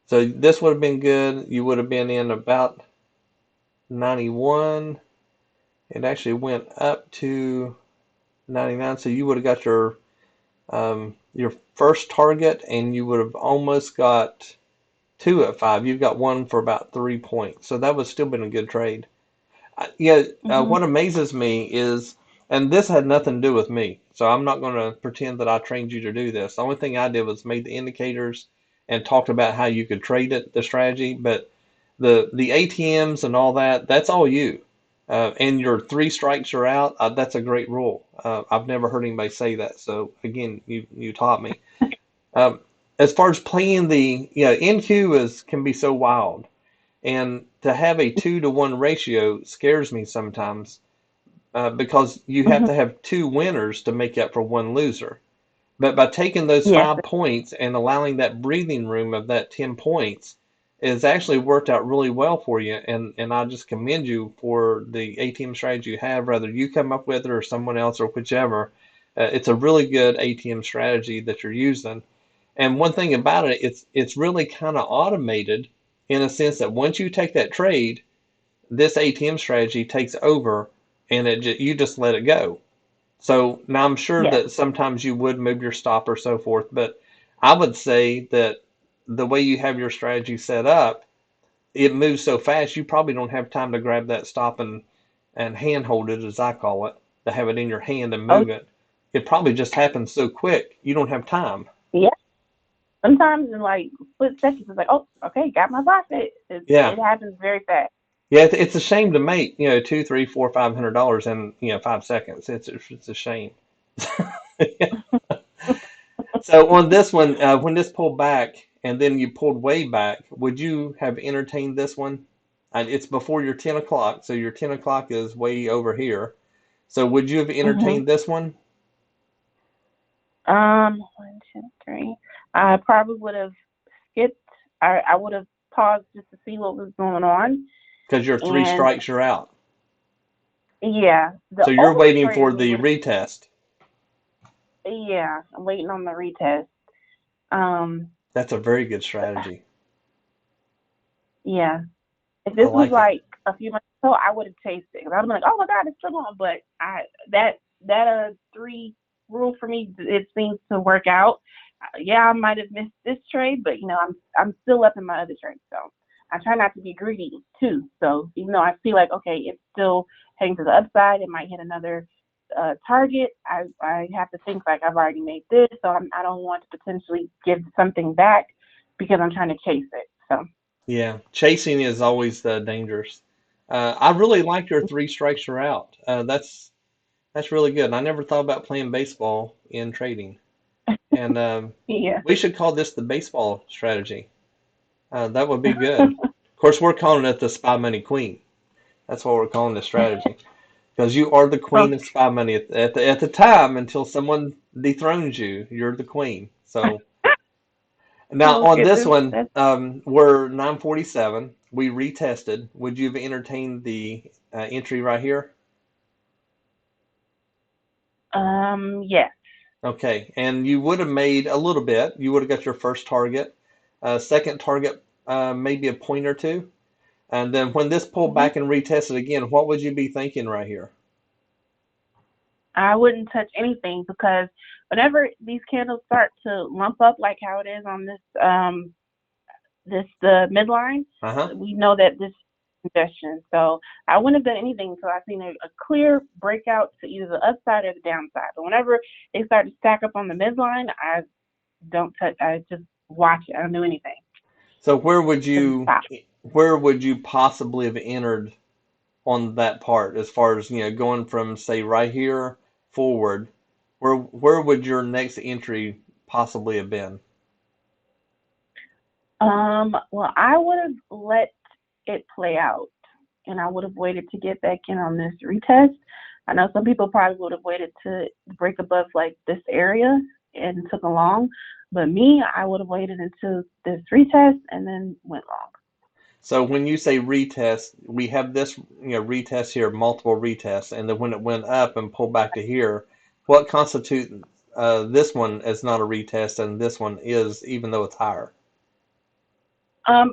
So this would have been good. You would have been in about 91. It actually went up to 99. So you would have got your first target and you would have almost got two at five. You've got one for about 3 points. So that would still been a good trade. Yeah, Hmm. what amazes me is, and this had nothing to do with me, so I'm not going to pretend that I trained you to do this. The only thing I did was made the indicators and talked about how you could trade it, the strategy, but the ATMs and all that, that's all you. And your three strikes are out. That's a great rule. I've never heard anybody say that. So again, you taught me. Um, as far as playing NQ is can be so wild. And to have a 2-to-1 ratio scares me sometimes because you have Hmm. to have two winners to make up for one loser. But by taking those Yes. 5 points and allowing that breathing room of that 10 points, it's actually worked out really well for you. And I just commend you for the ATM strategy you have, whether you come up with it or someone else or whichever. It's a really good ATM strategy that you're using. And one thing about it, it's really kind of automated in a sense that once you take that trade, this ATM strategy takes over, and you just let it go. So now I'm sure Yes. that sometimes you would move your stop or so forth, but I would say that the way you have your strategy set up, it moves so fast you probably don't have time to grab that stop and hand hold it, as I call it, to have it in your hand and Oh, move it. It probably just happens so quick you don't have time. yeah. Sometimes in like split seconds, it's like, oh, okay, got my profit. Yeah. It happens very fast. Yeah, it's a shame to make, two, three, four, $500 in, 5 seconds. It's a shame. So on this one, when this pulled back and then you pulled way back, would you have entertained this one? It's before your 10 o'clock, so your 10 o'clock is way over here. So would you have Hmm. entertained this one? 1, 2, 3. I probably would have skipped. I would have. paused just to see what was going on. Because you're three And strikes, you're out. yeah, the So you're waiting for overtrade the was, retest. yeah, I'm waiting on the retest. Um, That's a very good strategy. yeah, if I this was like it. like a few months ago, I would have chased it. 'Cause I'd be like, oh my God, it's still on. But that three rule for me, it seems to work out. Yeah, I might have missed this trade, but I'm still up in my other trade. So I try not to be greedy too. So even though I feel like okay, it's still heading to the upside, it might hit another target. I have to think like I've already made this, so I don't want to potentially give something back because I'm trying to chase it. So Yeah, chasing is always dangerous. I really like your three strikes you're out. That's really good. I never thought about playing baseball in trading, and yeah. we should call this the baseball strategy. That would be good. Of course, we're calling it the Spy Money Queen. That's what we're calling the strategy because you are the queen Okay. of Spy Money at the time until someone dethrones you. You're the queen. So now Oh on this goodness. one, That's we're 947. We retested. Would you have entertained the entry right here? yeah. Okay, and you would have made a little bit. You would have got your first target, second target, maybe a point or two. And then when this pulled hmm back and retested again, what would you be thinking right here? I wouldn't touch anything because whenever these candles start to lump up like how it is on the midline, Uh-huh. we know that this is congestion. So I wouldn't have done anything until I seen a clear breakout to either the upside or the downside. But whenever they start to stack up on the midline, I don't touch. I just watch it. I don't do anything So because it stops. where would you possibly have entered on that part as far as, going from say right here forward, where would your next entry possibly have been? Well, I would have let it play out, and I would have waited to get back in on this retest. I know some people probably would have waited to break above like this area and took a long, but me, I would have waited until this retest and then went long. So when you say retest, we have this, retest here, multiple retests, and then when it went up and pulled back to here, what constitutes this one as not a retest and this one is, even though it's higher?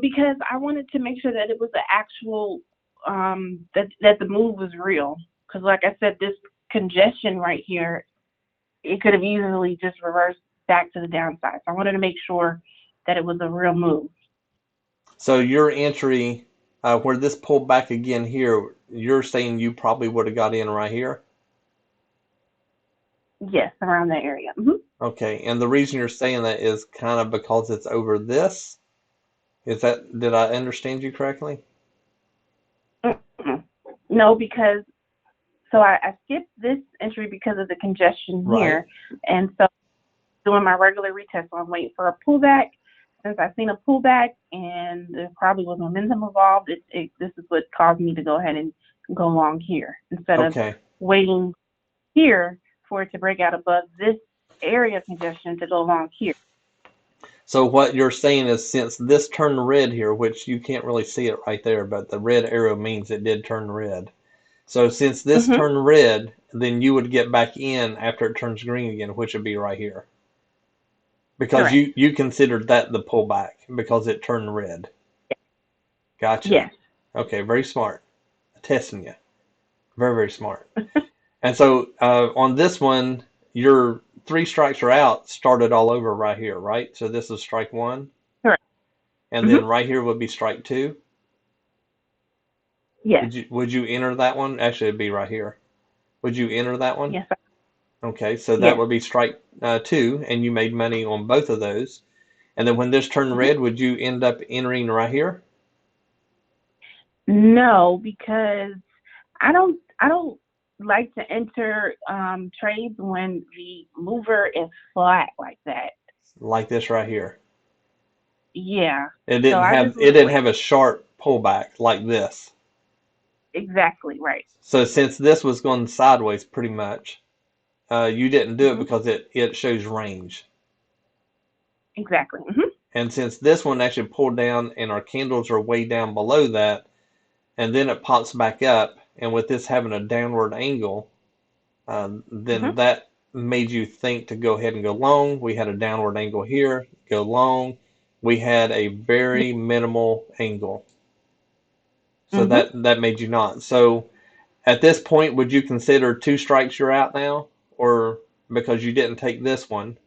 Because I wanted to make sure that it was the actual that the move was real. Because like I said, this congestion right here, it could have easily just reversed back to the downside. So I wanted to make sure that it was a real move. So your entry, where this pulled back again here, you're saying you probably would have got in right here? Yes, around that area. Hmm. Okay, and the reason you're saying that is kind of because it's over this? Did I understand you correctly? No, because so I skipped this entry because of the congestion Right. here, and so doing my regular retest. So I'm waiting for a pullback. Since I've seen a pullback and there probably was momentum involved, this is what caused me to go ahead and go long here instead of Okay. waiting here for it to break out above this area of congestion to go long here. So what you're saying is since this turned red here, which you can't really see it right there, but the red arrow means it did turn red. So since this Mm-hmm. turned red, then you would get back in after it turns green again, which would be right here. Because Correct. you considered that the pullback because it turned red. Gotcha. Yes. Okay, very smart. Testing you. Very, very smart. And so on this one, your three strikes are out started all over right here, right? So this is strike one, Correct. and Mm-hmm. then right here would be strike two. Yes. Would you enter that one? Actually, it'd be right here. Would you enter that one? Yes. Okay, so that Yes. would be strike two, and you made money on both of those. And then when this turned Mm-hmm. red, would you end up entering right here? No, because I don't like to enter trades when the mover is flat like that. Like this right here. Yeah. It So didn't I have just would it have didn't waited. have a sharp pullback like this. Exactly right. So since this was going sideways pretty much, you didn't do it Hmm. because it shows range. Exactly. Hmm. And since this one actually pulled down and our candles are way down below that, and then it pops back up, and with this having a downward angle, then Mhm. that made you think to go ahead and go long. We had a downward angle here, go long. We had a Yeah. very minimal angle. So Mhm. that made you not. So at this point, would you consider two strikes you're out now? Or because you didn't take this one?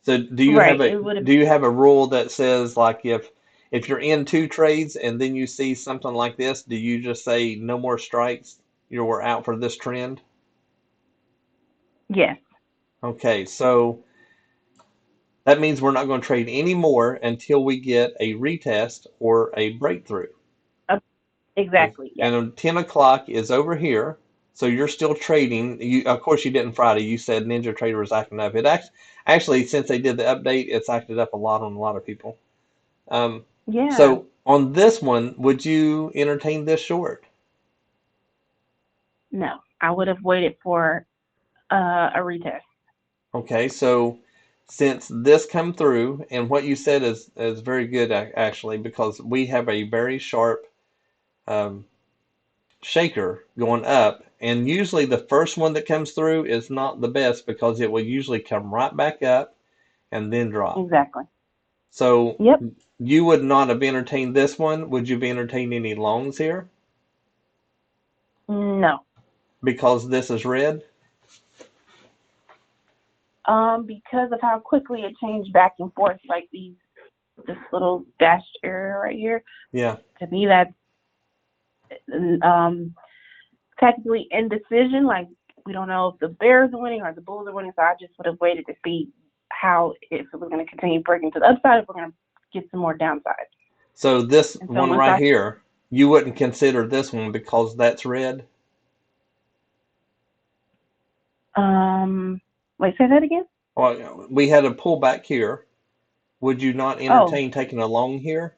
So Right. It would have. do you have a rule that says like if you're in two trades and then you see something like this, do you just say no more strikes? We're out for this trend? Yes. Okay, so that means we're not going to trade any more until we get a retest or a breakthrough. Uh, Okay. exactly. Yes. And 10 o'clock is over here. So you're still trading. Of course, you didn't Friday. You said Ninja Trader was acting up. Actually, since they did the update, it's acted up a lot on a lot of people. Um, Yeah. so on this one, would you entertain this short? No, I would have waited for a retest. Okay, so since this come through, and what you said is very good actually, because we have a very sharp um, shaker going up, and usually the first one that comes through is not the best because it will usually come right back up and then drop. Exactly. So Yep. you would not have entertained this one. Would you have entertained any longs here No. because this is red? Because of how quickly it changed back and forth, like this little dashed area right here. Yeah. To me, that's um technically indecision. Like we don't know if the Bears are winning or the Bulls are winning. So I just would have waited to see how if it was going to continue breaking to the upside, if we're going to get some more downside. So this And so one once right I here, you wouldn't consider this one because that's red. wait, say that again. Well, we had a pullback here. Would you not Oh entertain taking a long here?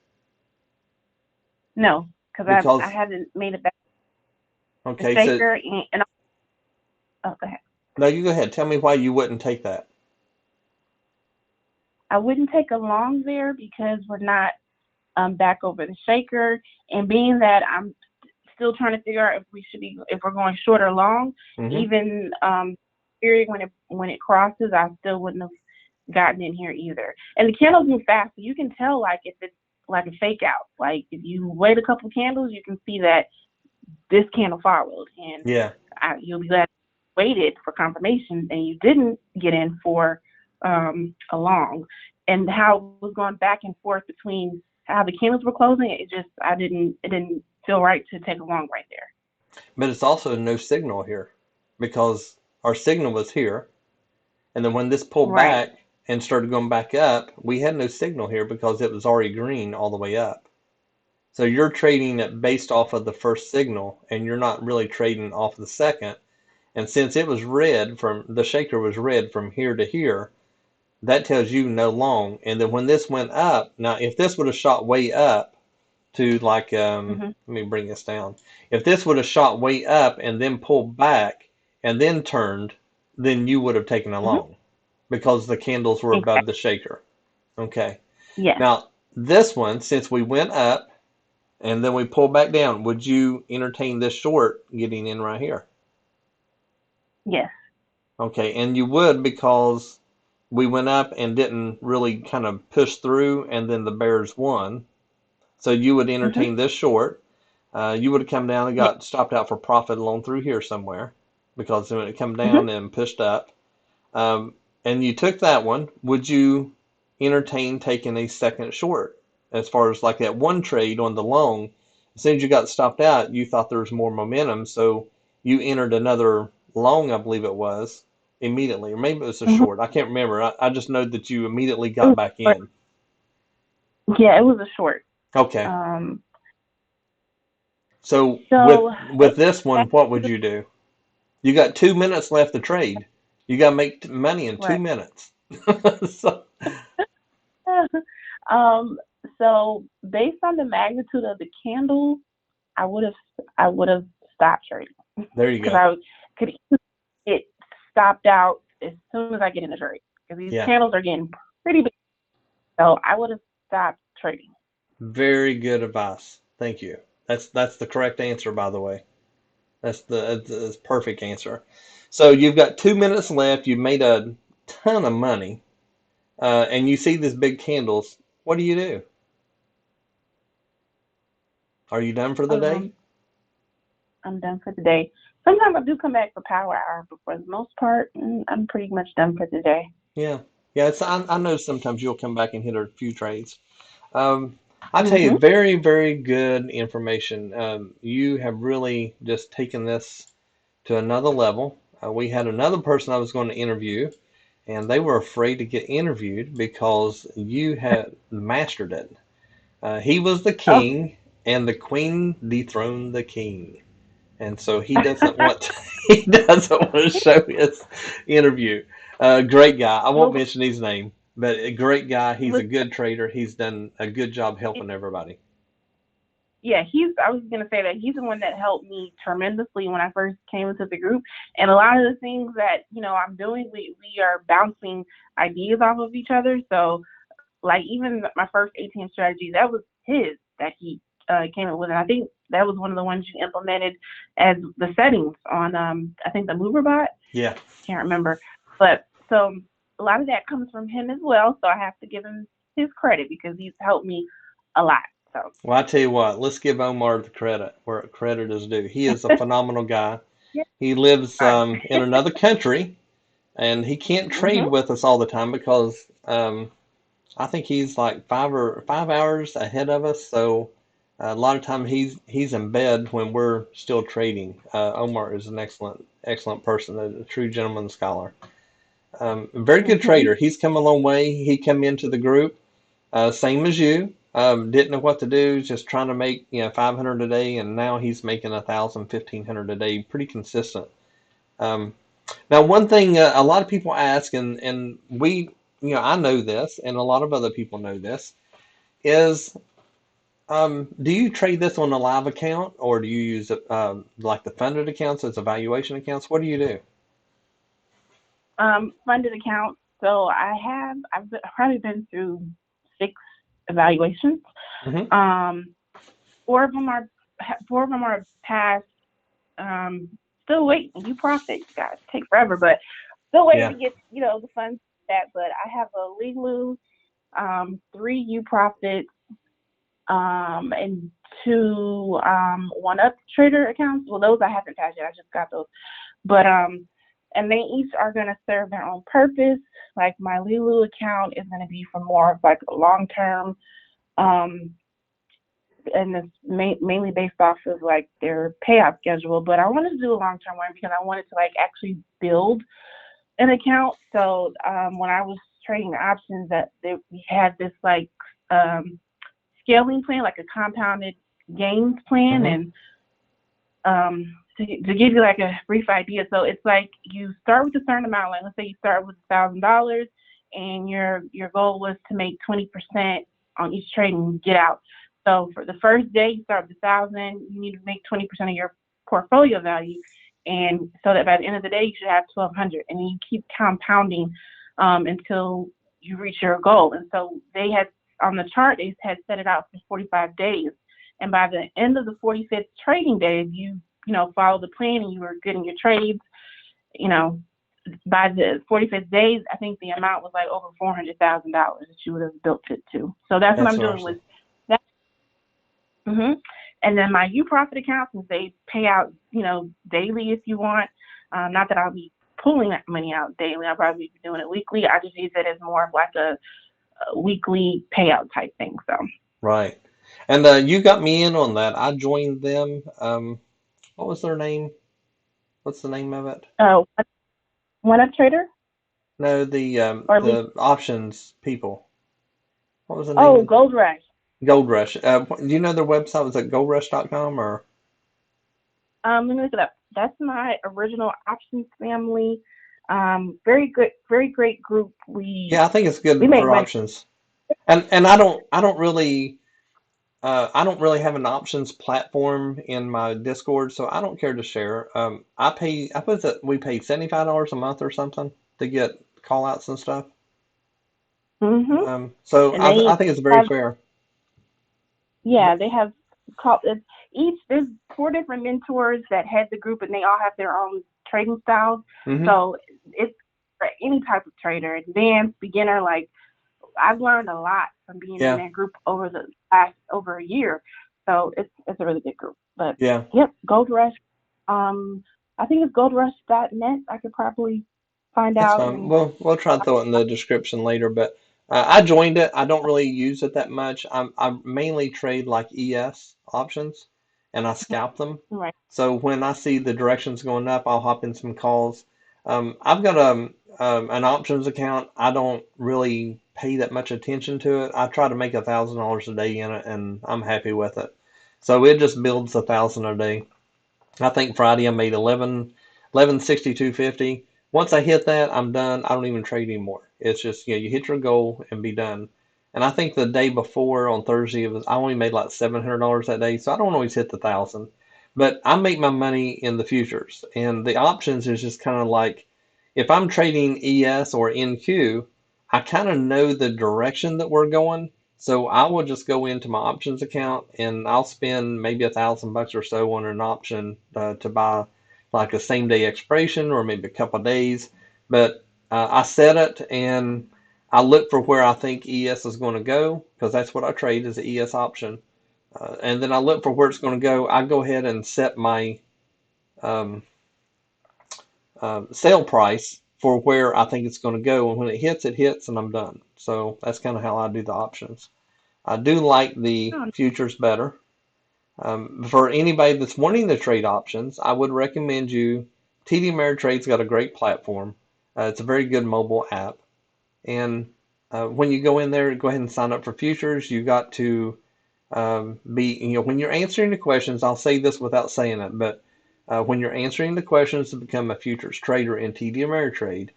no, because I Because haven't made it back to okay, so shaker and oh go ahead. no, you go ahead. Tell me why you wouldn't take that. I wouldn't take a long there because we're not back over the shaker, and being that I'm still trying to figure out if we're going short or long. Hmm. Even period when it crosses, I still wouldn't have gotten in here either. And the candles move fast, so you can tell like if it's like a fake out. Like if you wait a couple candles, you can see that this candle followed, and Yeah. you'll be glad you waited for confirmation and you didn't get in for a long. And how it was going back and forth between how the candles were closing, it didn't feel right to take a long right there. But it's also no signal here because our signal was here. And then when this pulled Right. back and started going back up, we had no signal here because it was already green all the way up. So you're trading it based off of the first signal and you're not really trading off the second. And since it was red from the shaker was red from here to here, that tells you no long. And then when this went up, now if this would have shot way up to like Hmm. let me bring this down. If this would have shot way up and then pulled back and then turned, then you would have taken a Hmm. long because the candles were Exactly. above the shaker. Okay. Yes. Now this one, since we went up and then we pulled back down, would you entertain this short getting in right here? Yes. Okay, and you would because we went up and didn't really kind of push through, and then the Bears won. So you would Hmm. entertain this short. You would have come down and Yes. got stopped out for profit along through here somewhere because when it come Hmm. down and pushed up, um, and you took that one, would you entertain taking a second short? As far as like that one trade on the long, as soon as you got stopped out, you thought there was more momentum, so you entered another long, I believe it was, immediately, or maybe it was a Hmm. short. I can't remember. I just know that you immediately It got was back short. in. Yeah, it was a short. Okay, Um, so so with this one, what would you do? You got 2 minutes left to trade. You got to make money in two right. minutes. So, um, so based on the magnitude of the candle, I would have I would have stopped trading there you because go. I could easily get stopped out as soon as I get in the trade because these Yeah. candles are getting pretty big. So I would have stopped trading. Very good advice. Thank you. That's the correct answer, by the way. That's perfect answer. So you've got 2 minutes left. You've made a ton of money, and you see these big candles. What do you do? Are you done for the day? Um, I'm done for the day. Sometimes I do come back for power hour, but for the most part, I'm pretty much done for the day. Yeah, yeah. I know sometimes you'll come back and hit a few trades. Um, I tell you, Mm-hmm. very, very good information. You have really just taken this to another level. We had another person I was going to interview, and they were afraid to get interviewed because you had mastered it. He was the Oh, king, and the queen dethroned the king, and so he doesn't want to, he doesn't want to show his interview. Great guy. I won't well, mention his name, but a great guy. He's a with good trader. He's done a good job helping everybody. yeah, I was gonna say that he's the one that helped me tremendously when I first came into the group. And a lot of the things that, I'm doing, we are bouncing ideas off of each other. So like even my first ATM strategy, that was his that he came up with. And I think that was one of the ones you implemented as the settings on I think the mover bot. Yeah. Can't remember. But so a lot of that comes from him as well. So I have to give him his credit because he's helped me a lot. So Well, I tell you what, let's give Omar the credit where credit is due. He is a phenomenal guy. yeah. He lives All right. in another country, and he can't trade Mhm. with us all the time because I think he's like 5 hours ahead of us. So a lot of time he's in bed when we're still trading. Omar is an excellent person, a true gentleman scholar. Very good Mhm. trader. He's come a long way. He came into the group same as you. Didn't know what to do, just trying to make 500 a day, and now he's making 1,000, 1,500 a day, pretty consistent. Um, Now, one thing a lot of people ask, and we, I know this, and a lot of other people know this, is do you trade this on a live account, or do you use like the funded accounts as evaluation accounts? What do you do? Funded accounts. So probably been through 6 evaluations. Hmm. Um, four of them are four of them are past. Um, Still waiting. You profit, guys. Take forever, but still waiting Yeah. to get the funds for that. But I have a Lulu, 3 profits, and 2 one up trader accounts. Well, those I haven't passed yet. I just got those. But and they each are gonna serve their own purpose. Like my Lulu account is gonna be for more of like a long term, um, and it's mainly based off of like their payout schedule. But I wanted to do a long term one because I wanted to like actually build an account. So when I was trading the options, we had this like um, scaling plan, like a compounded gains plan, Hmm. and to give you like a brief idea, so it's like you start with a certain amount. Like let's say you start with $1,000, and your goal was to make 20% on each trade and get out. So for the first day, you start with 1,000. You need to make 20% of your portfolio value, and so that by the end of the day, you should have 1,200, and then you keep compounding until you reach your goal. And so they had on the chart, they had set it out for 45 days. And by the end of the 45th trading day, if you follow the plan and you were getting your trades, you know, by the 45th days, I think the amount was like over $400,000 that you would have built it to. So that's what That's I'm doing awesome. with that. And then my U Profit account, since they pay out, daily if you want. Not that I'll be pulling that money out daily. I'll probably be doing it weekly. I just use it as more of like a weekly payout type thing. So, Right. And you got me in on that. I joined them. What was their name? What's the name of it? uh, one up trader No, or at least, the options people. What was the name oh, of Gold Rush. Gold Rush? Do you know their website? Was it goldrush.com or? Let me look it up. That's my original options family. Very good, very great group. Yeah, We I think it's we good make for money. options. And I don't really have an options platform in my Discord, so I don't care to share. I put that we pay $75 a month or something to get call outs and stuff. Mhm. So And they I think it's very have, fair. yeah, But, they have called each. There's four different mentors that head the group, and they all have their own trading styles. hmm So it's for any type of trader, advanced, beginner. Like I've learned a lot from being in yeah, that group over the last over a year. So it's a really good group. But yeah. yep, Gold Rush. I think it's goldrush.net. I could probably find That's out fine. and We'll try to throw it in the description later, but I joined it. I don't really use it that much. I mainly trade like ES options, and I scalp them. right. So when I see the directions going up, I'll hop in some calls. I've got an options account. I don't really pay that much attention to it. I try to make $1,000 a day in it, and I'm happy with it. So it just builds 1,000 a day. I think Friday I made 1162.50. Once I hit that, I'm done. I don't even trade anymore. It's just, you hit your goal and be done. And I think the day before on Thursday, I only made like $700 that day, so I don't always hit the 1,000. But I make my money in the futures, and the options is just kind of like if I'm trading ES or NQ, I kind of know the direction that we're going. So I will just go into my options account and I'll spend maybe $1,000 or so on an option to buy like a same day expiration or maybe a couple of days. But I set it and I look for where I think ES is going to go because that's what I trade is the ES option. And then I look for where it's going to go. I go ahead and set my um, sale price for where I think it's going to go. And when it hits, and I'm done. So that's kind of how I do the options. I do like the Oh, futures better. For anybody that's wanting to trade options, I would recommend you. TD Ameritrade's got a great platform. It's a very good mobile app. And when you go in there, go ahead and sign up for futures. You got to when you're answering the questions, I'll say this without saying it, but when you're answering the questions to become a futures trader in TD Ameritrade,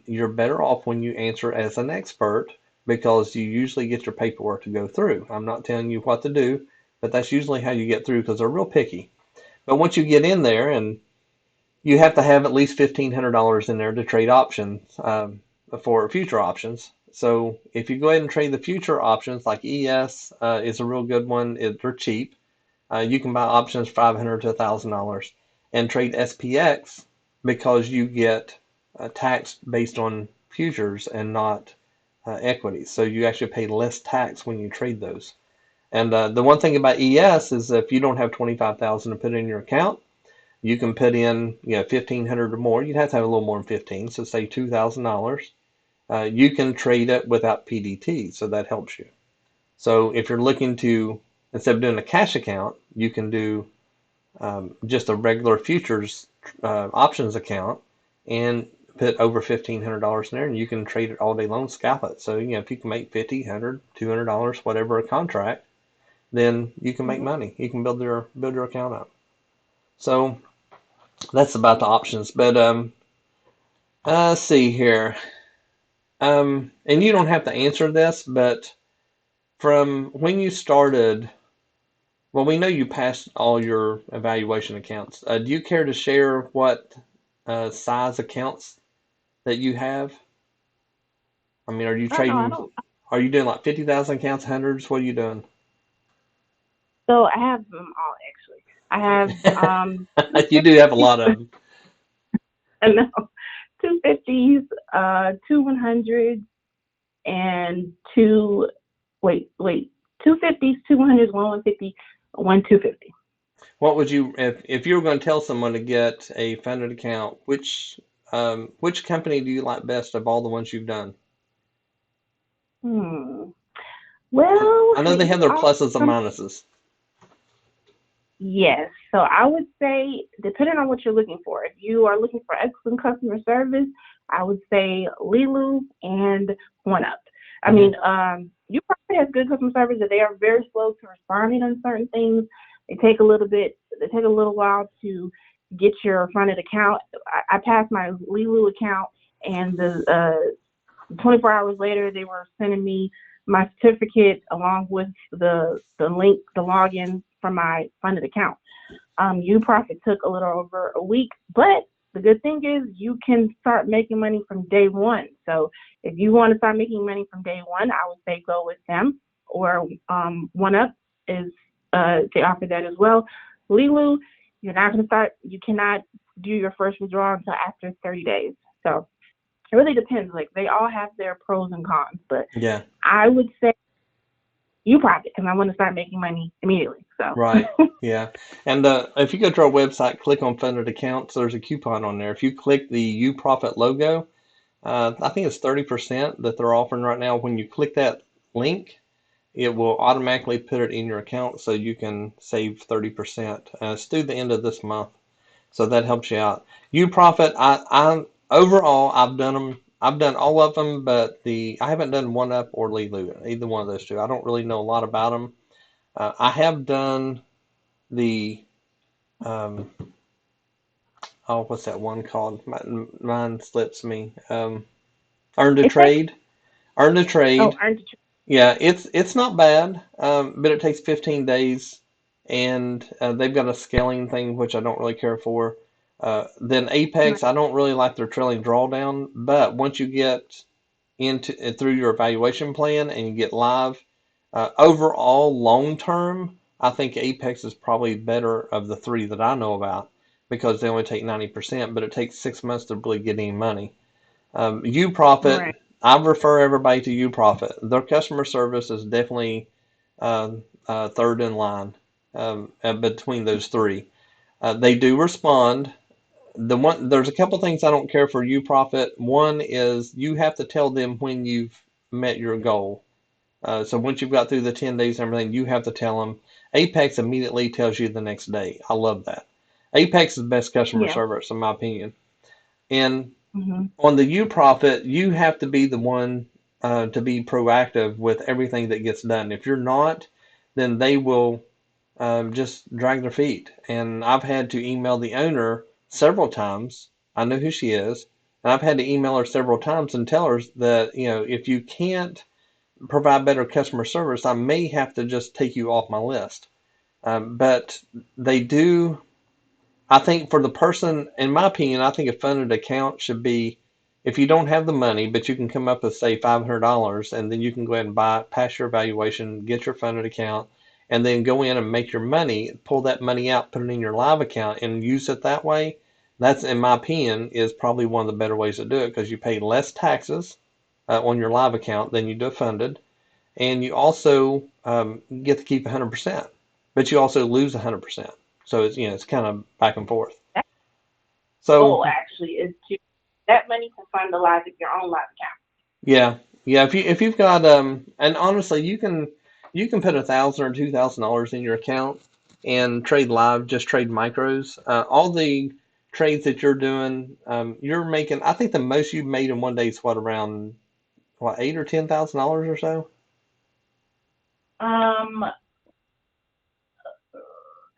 you're better off when you answer as an expert because you usually get your paperwork to go through. I'm not telling you what to do, but that's usually how you get through because they're real picky. But once you get in there, and you have to have at least $1,500 in there to trade options for future options. So if you go ahead and trade the future options, like ES is a real good one. They're cheap. You can buy options $500 to $1,000 and trade SPX because you get taxed based on futures and not equities. So you actually pay less tax when you trade those. And the one thing about ES is if you don't have 25,000 to put in your account, you can put in 1,500 or more. You'd have to have a little more than 15, so say $2,000. You can trade it without PDT, so that helps you. So if you're looking to, instead of doing a cash account, you can do just a regular futures options account and put over $1,500 in there, and you can trade it all day long, scalp it. So if you can make 50, 100, $200, whatever a contract, then you can make mhm. money. You can build your account up. So that's about the options. But let's see here. And you don't have to answer this, but from when you started, well, we know you passed all your evaluation accounts. Do you care to share what size accounts that you have? I mean, are you Oh no, I trading? don't. Are you doing like 50,000 accounts, hundreds? What are you doing? So I have them all actually. I have You do have a lot of them. no, 250s, 200s, and two. Wait. 250s, 200s, 150, 250. What would you, if you were going to tell someone to get a funded account, which company do you like best of all the ones you've done? Hmm. Well, I know they have their all pluses and minuses. yes. So I would say, depending on what you're looking for, if you are looking for excellent customer service, I would say Lilu and One Up. I hmm mean, you probably have good customer service, but they are very slow to responding on certain things. They take a little while to get your funded account. I passed my Lilu account, and the 24 hours later, they were sending me my certificate along with the link, the login for my funded account. UProfit took a little over a week, but the good thing is you can start making money from day one. So if you want to start making money from day one, I would say go with them, or OneUp is they offer that as well. Lilu, you're not going to start. You cannot do your first withdrawal until after 30 days. So it really depends. Like they all have their pros and cons, but Yeah. I would say you profit because I want to start making money immediately. So Right. Yeah. And if you go to our website, click on funded accounts, there's a coupon on there. If you click the You Profit logo, I think it's 30% that they're offering right now. When you click that link, it will automatically put it in your account so you can save 30%. It's through the end of this month. So that helps you out. You Profit, I overall I've done them. I've done all of them, but I haven't done OneUp or Lilu, either one of those two. I don't really know a lot about them. I have done the um, oh, what's that one called? Mine slips me. Earn to Apex? Trade. Earn to Oh, Trade. aren't you? Yeah, it's not bad, but it takes 15 daes, and they've got a scaling thing which I don't really care for. Then Right. Apex, I don't really like their trailing drawdown, but once you get into through your evaluation plan and you get live, overall long term, I think Apex is probably better of the three that I know about because they only take 90%, but it takes 6 months to really get any money. Right. UProfit, I refer everybody to UProfit. Their customer service is definitely third in line between those three. They do respond. There's a couple things I don't care for UProfit. One is you have to tell them when you've met your goal. So once you've got through the 10 days and everything, you have to tell them. Apex immediately tells you the next day. I love that. Apex is best customer Yeah. service, in my opinion. And Hmm. on the you profit, you have to be the one to be proactive with everything that gets done. If you're not, then they will just drag their feet. And I've had to email the owner several times. I know who she is. And I've had to email her several times and tell her that, if you can't provide better customer service, I may have to just take you off my list. But they do I think for the person, in my opinion, I think a funded account should be if you don't have the money, but you can come up with say $500, and then you can go ahead and buy it, pass your evaluation, get your funded account, and then go in and make your money, pull that money out, put it in your live account, and use it that way. That's, in my opinion, is probably one of the better ways to do it because you pay less taxes on your live account than you do funded, and you also get to keep 100%, but you also lose 100%. So it's kind of back and forth. That's the So goal actually is to that money can fund the life of your own life account. yeah, yeah. If you've got and honestly, you can put $1,000 or $2,000 in your account and trade live, just trade micros. All the trades that you're doing, you're making. I think the most you've made in one day is what around what $8,000 or $10,000 or so. Um,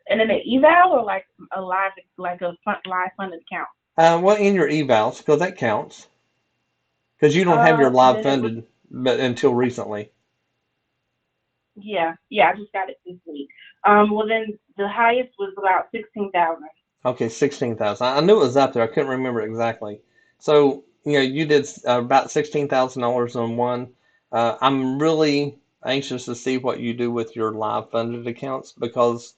and then an eval or like a live, like a live funded account. Well, in your evals because that counts because you don't have your live Then it was funded, but until recently. yeah, yeah. I just got it this week. Well then the highest was about 16,000. Okay, 16,000. I knew it was up there. I couldn't remember exactly. So, you did about $16,000 on one. I'm really anxious to see what you do with your live funded accounts because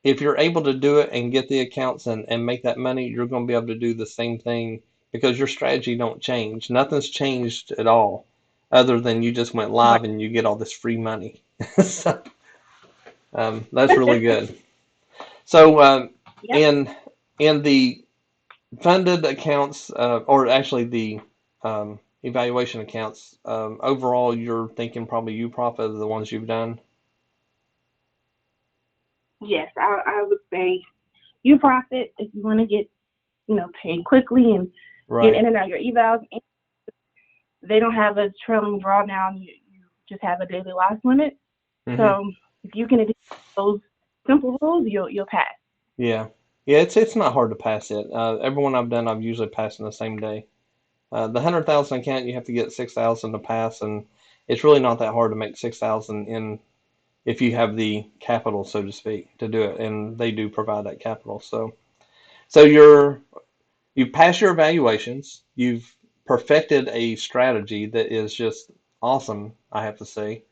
if you're able to do it and get the accounts and make that money, you're going to be able to do the same thing because your strategy don't change. Nothing's changed at all other than you just went Right. live and you get all this free money. So, that's really good. So, Yep. in in the funded accounts, or actually the evaluation accounts, overall, you're thinking probably you profit of the ones you've done. Yes, I would say you profit if you want to get paid quickly and get Right. in and out your evals. And they don't have a trailing drawdown. You just have a daily loss limit. Hmm. So if you can adhere to those simple rules, you'll pass. Yeah. Yeah. It's not hard to pass it. Everyone I've done, I've usually passed in the same day. The 100,000 account, you have to get 6,000 to pass, and it's really not that hard to make 6,000 in if you have the capital, so to speak, to do it, and they do provide that capital. So your You've passed your evaluations. You've perfected a strategy that is just awesome, I have to say.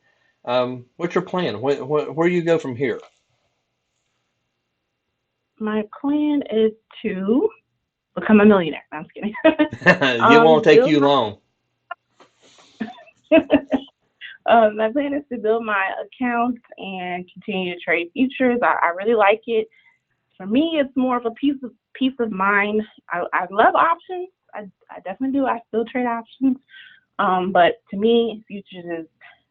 What's your plan? Where do you go from here? My plan is to become a millionaire. No, I'm just kidding. It won't take Build you long. my my plan is to build my accounts and continue to trade futures. I really like it. For me, it's more of a peace of mind. I love options. I definitely do. I still trade options. But to me, futures is,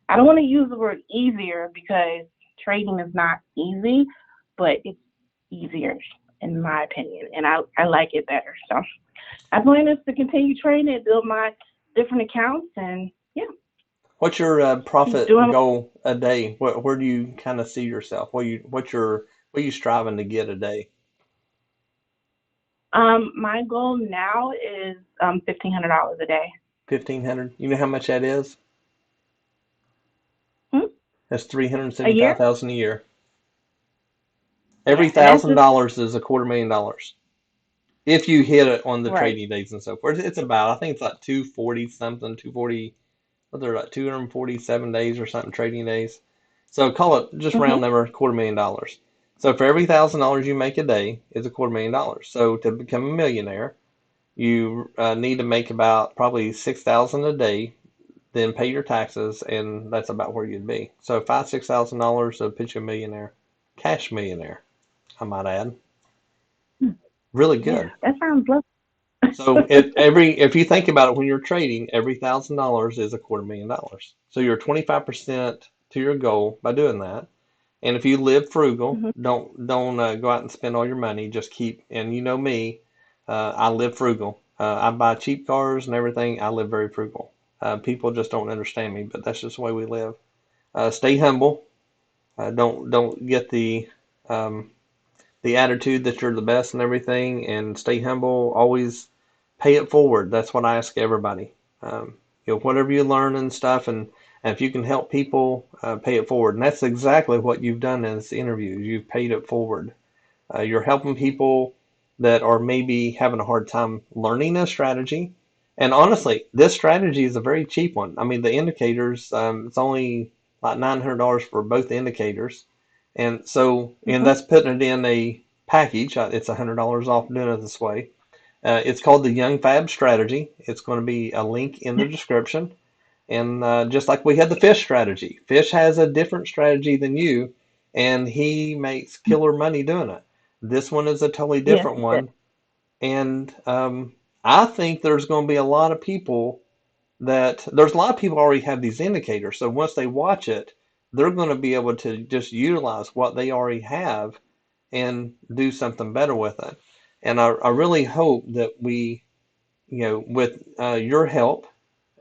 I don't want to use the word easier because trading is not easy, but it's easier in my opinion, and I like it better. So my plan is to continue trading and build my different accounts, and yeah, What's your keep profit doing. goal a day? Where do you kind of see yourself? What are you striving to get a day? My goal now is $1,500 a day. 1,500. You know how much that is? Hmm? That's three hundred A seventy-five year? thousand a year. Every Yeah, and that's just $1,000 is $250,000 if you hit it on the right. trading days and so forth. It's about, I think it's like 240 something, 240. What they're like 247 days or something trading days. So call it just Mhm. round number $250,000. So for every $1,000 you make a day is $250,000. So to become a millionaire, you need to make about probably 6,000 a day, then pay your taxes, and that's about where you'd be. So $6,000 will put you a millionaire, cash millionaire, I might add. Hmm. Really Yeah, good. that sounds lovely. So if you think about it when you're trading, every $1,000 is $250,000. So you're 25% to your goal by doing that. And if you live frugal, Mhm. don't go out and spend all your money. Just keep, and you know me, I live frugal. I buy cheap cars and everything. I live very frugal. People just don't understand me, but that's just the way we live. Stay humble. Don't get um, the attitude that you're the best and everything, and stay humble. Always pay it forward. That's what I ask everybody. Whatever you learn and stuff, and if you can help people, pay it forward. And that's exactly what you've done in this interview. You've paid it forward. You're helping people that are maybe having a hard time learning a strategy. And honestly, this strategy is a very cheap one. I mean, the indicators, it's only like $900 for both indicators. And Mhm. that's putting it in a package. It's $100 off doing it this way. It's called the YoungFab strategy. It's going to be a link in the description. And just like we had the fish strategy, fish has a different strategy than you, and he makes killer money doing it. This one is a totally Yes, different it does. one. And I think there's going to be a lot of people there's a lot of people already have these indicators. So once they watch it, they're going to be able to just utilize what they already have and do something better with it. And I really hope that with your help,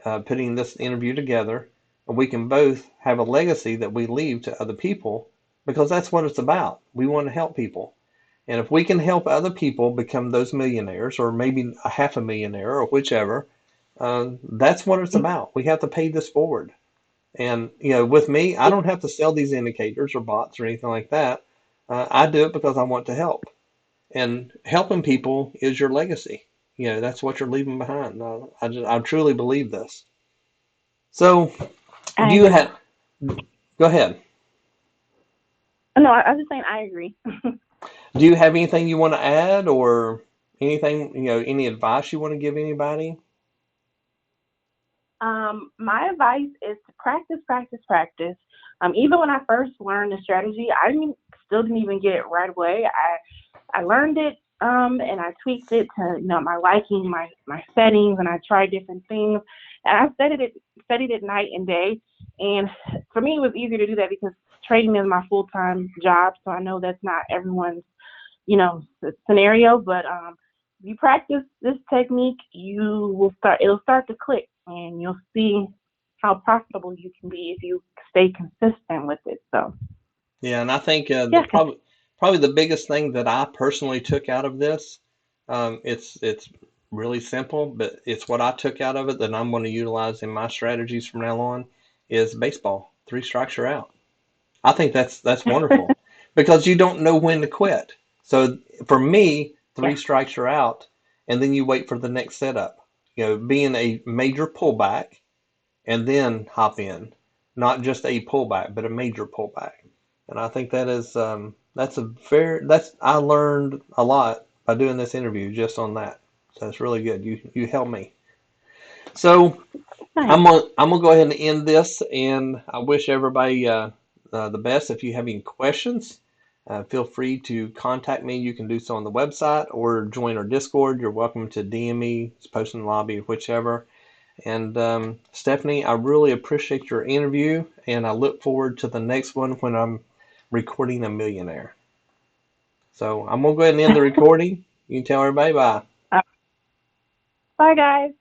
putting this interview together, we can both have a legacy that we leave to other people because that's what it's about. We want to help people. And if we can help other people become those millionaires or maybe a half a millionaire or whichever, that's what it's about. We have to pay this forward. And, with me, I don't have to sell these indicators or bots or anything like that. I do it because I want to help. And helping people is your legacy. That's what you're leaving behind. I truly believe this. So, I do you agree. have, go ahead. No, I was just saying I agree. Do you have anything you want to add or anything, any advice you want to give anybody? My advice is to practice, practice, practice. Even when I first learned the strategy, still didn't even get it right away. I learned it, and I tweaked it to my liking, my settings, and I tried different things. And I studied it night and day. And for me, it was easier to do that because trading is my full time job. So I know that's not everyone's scenario, but if you practice this technique, it'll start to click, and you'll see how profitable you can be if you stay consistent with it. So Yeah, and I think the yeah, probably the biggest thing that I personally took out of this, it's really simple, but it's what I took out of it that I'm going to utilize in my strategies from now on is baseball. Three strikes are out. I think that's wonderful because you don't know when to quit. So for me, yeah, three strikes are out, and then you wait for the next setup. Being a major pullback and then hop in, not just a pullback, but a major pullback. And I think that's I learned a lot by doing this interview just on that. So it's really good. You helped me. So Nice. I'm gonna go ahead and end this, and I wish everybody the best. If you have any questions, feel free to contact me. You can do so on the website or join our Discord. You're welcome to DM me, post in the lobby, whichever. And Stephanie, I really appreciate your interview, and I look forward to the next one when I'm recording a millionaire. So I'm gonna go ahead and end the recording. You can tell everybody bye. Bye, guys.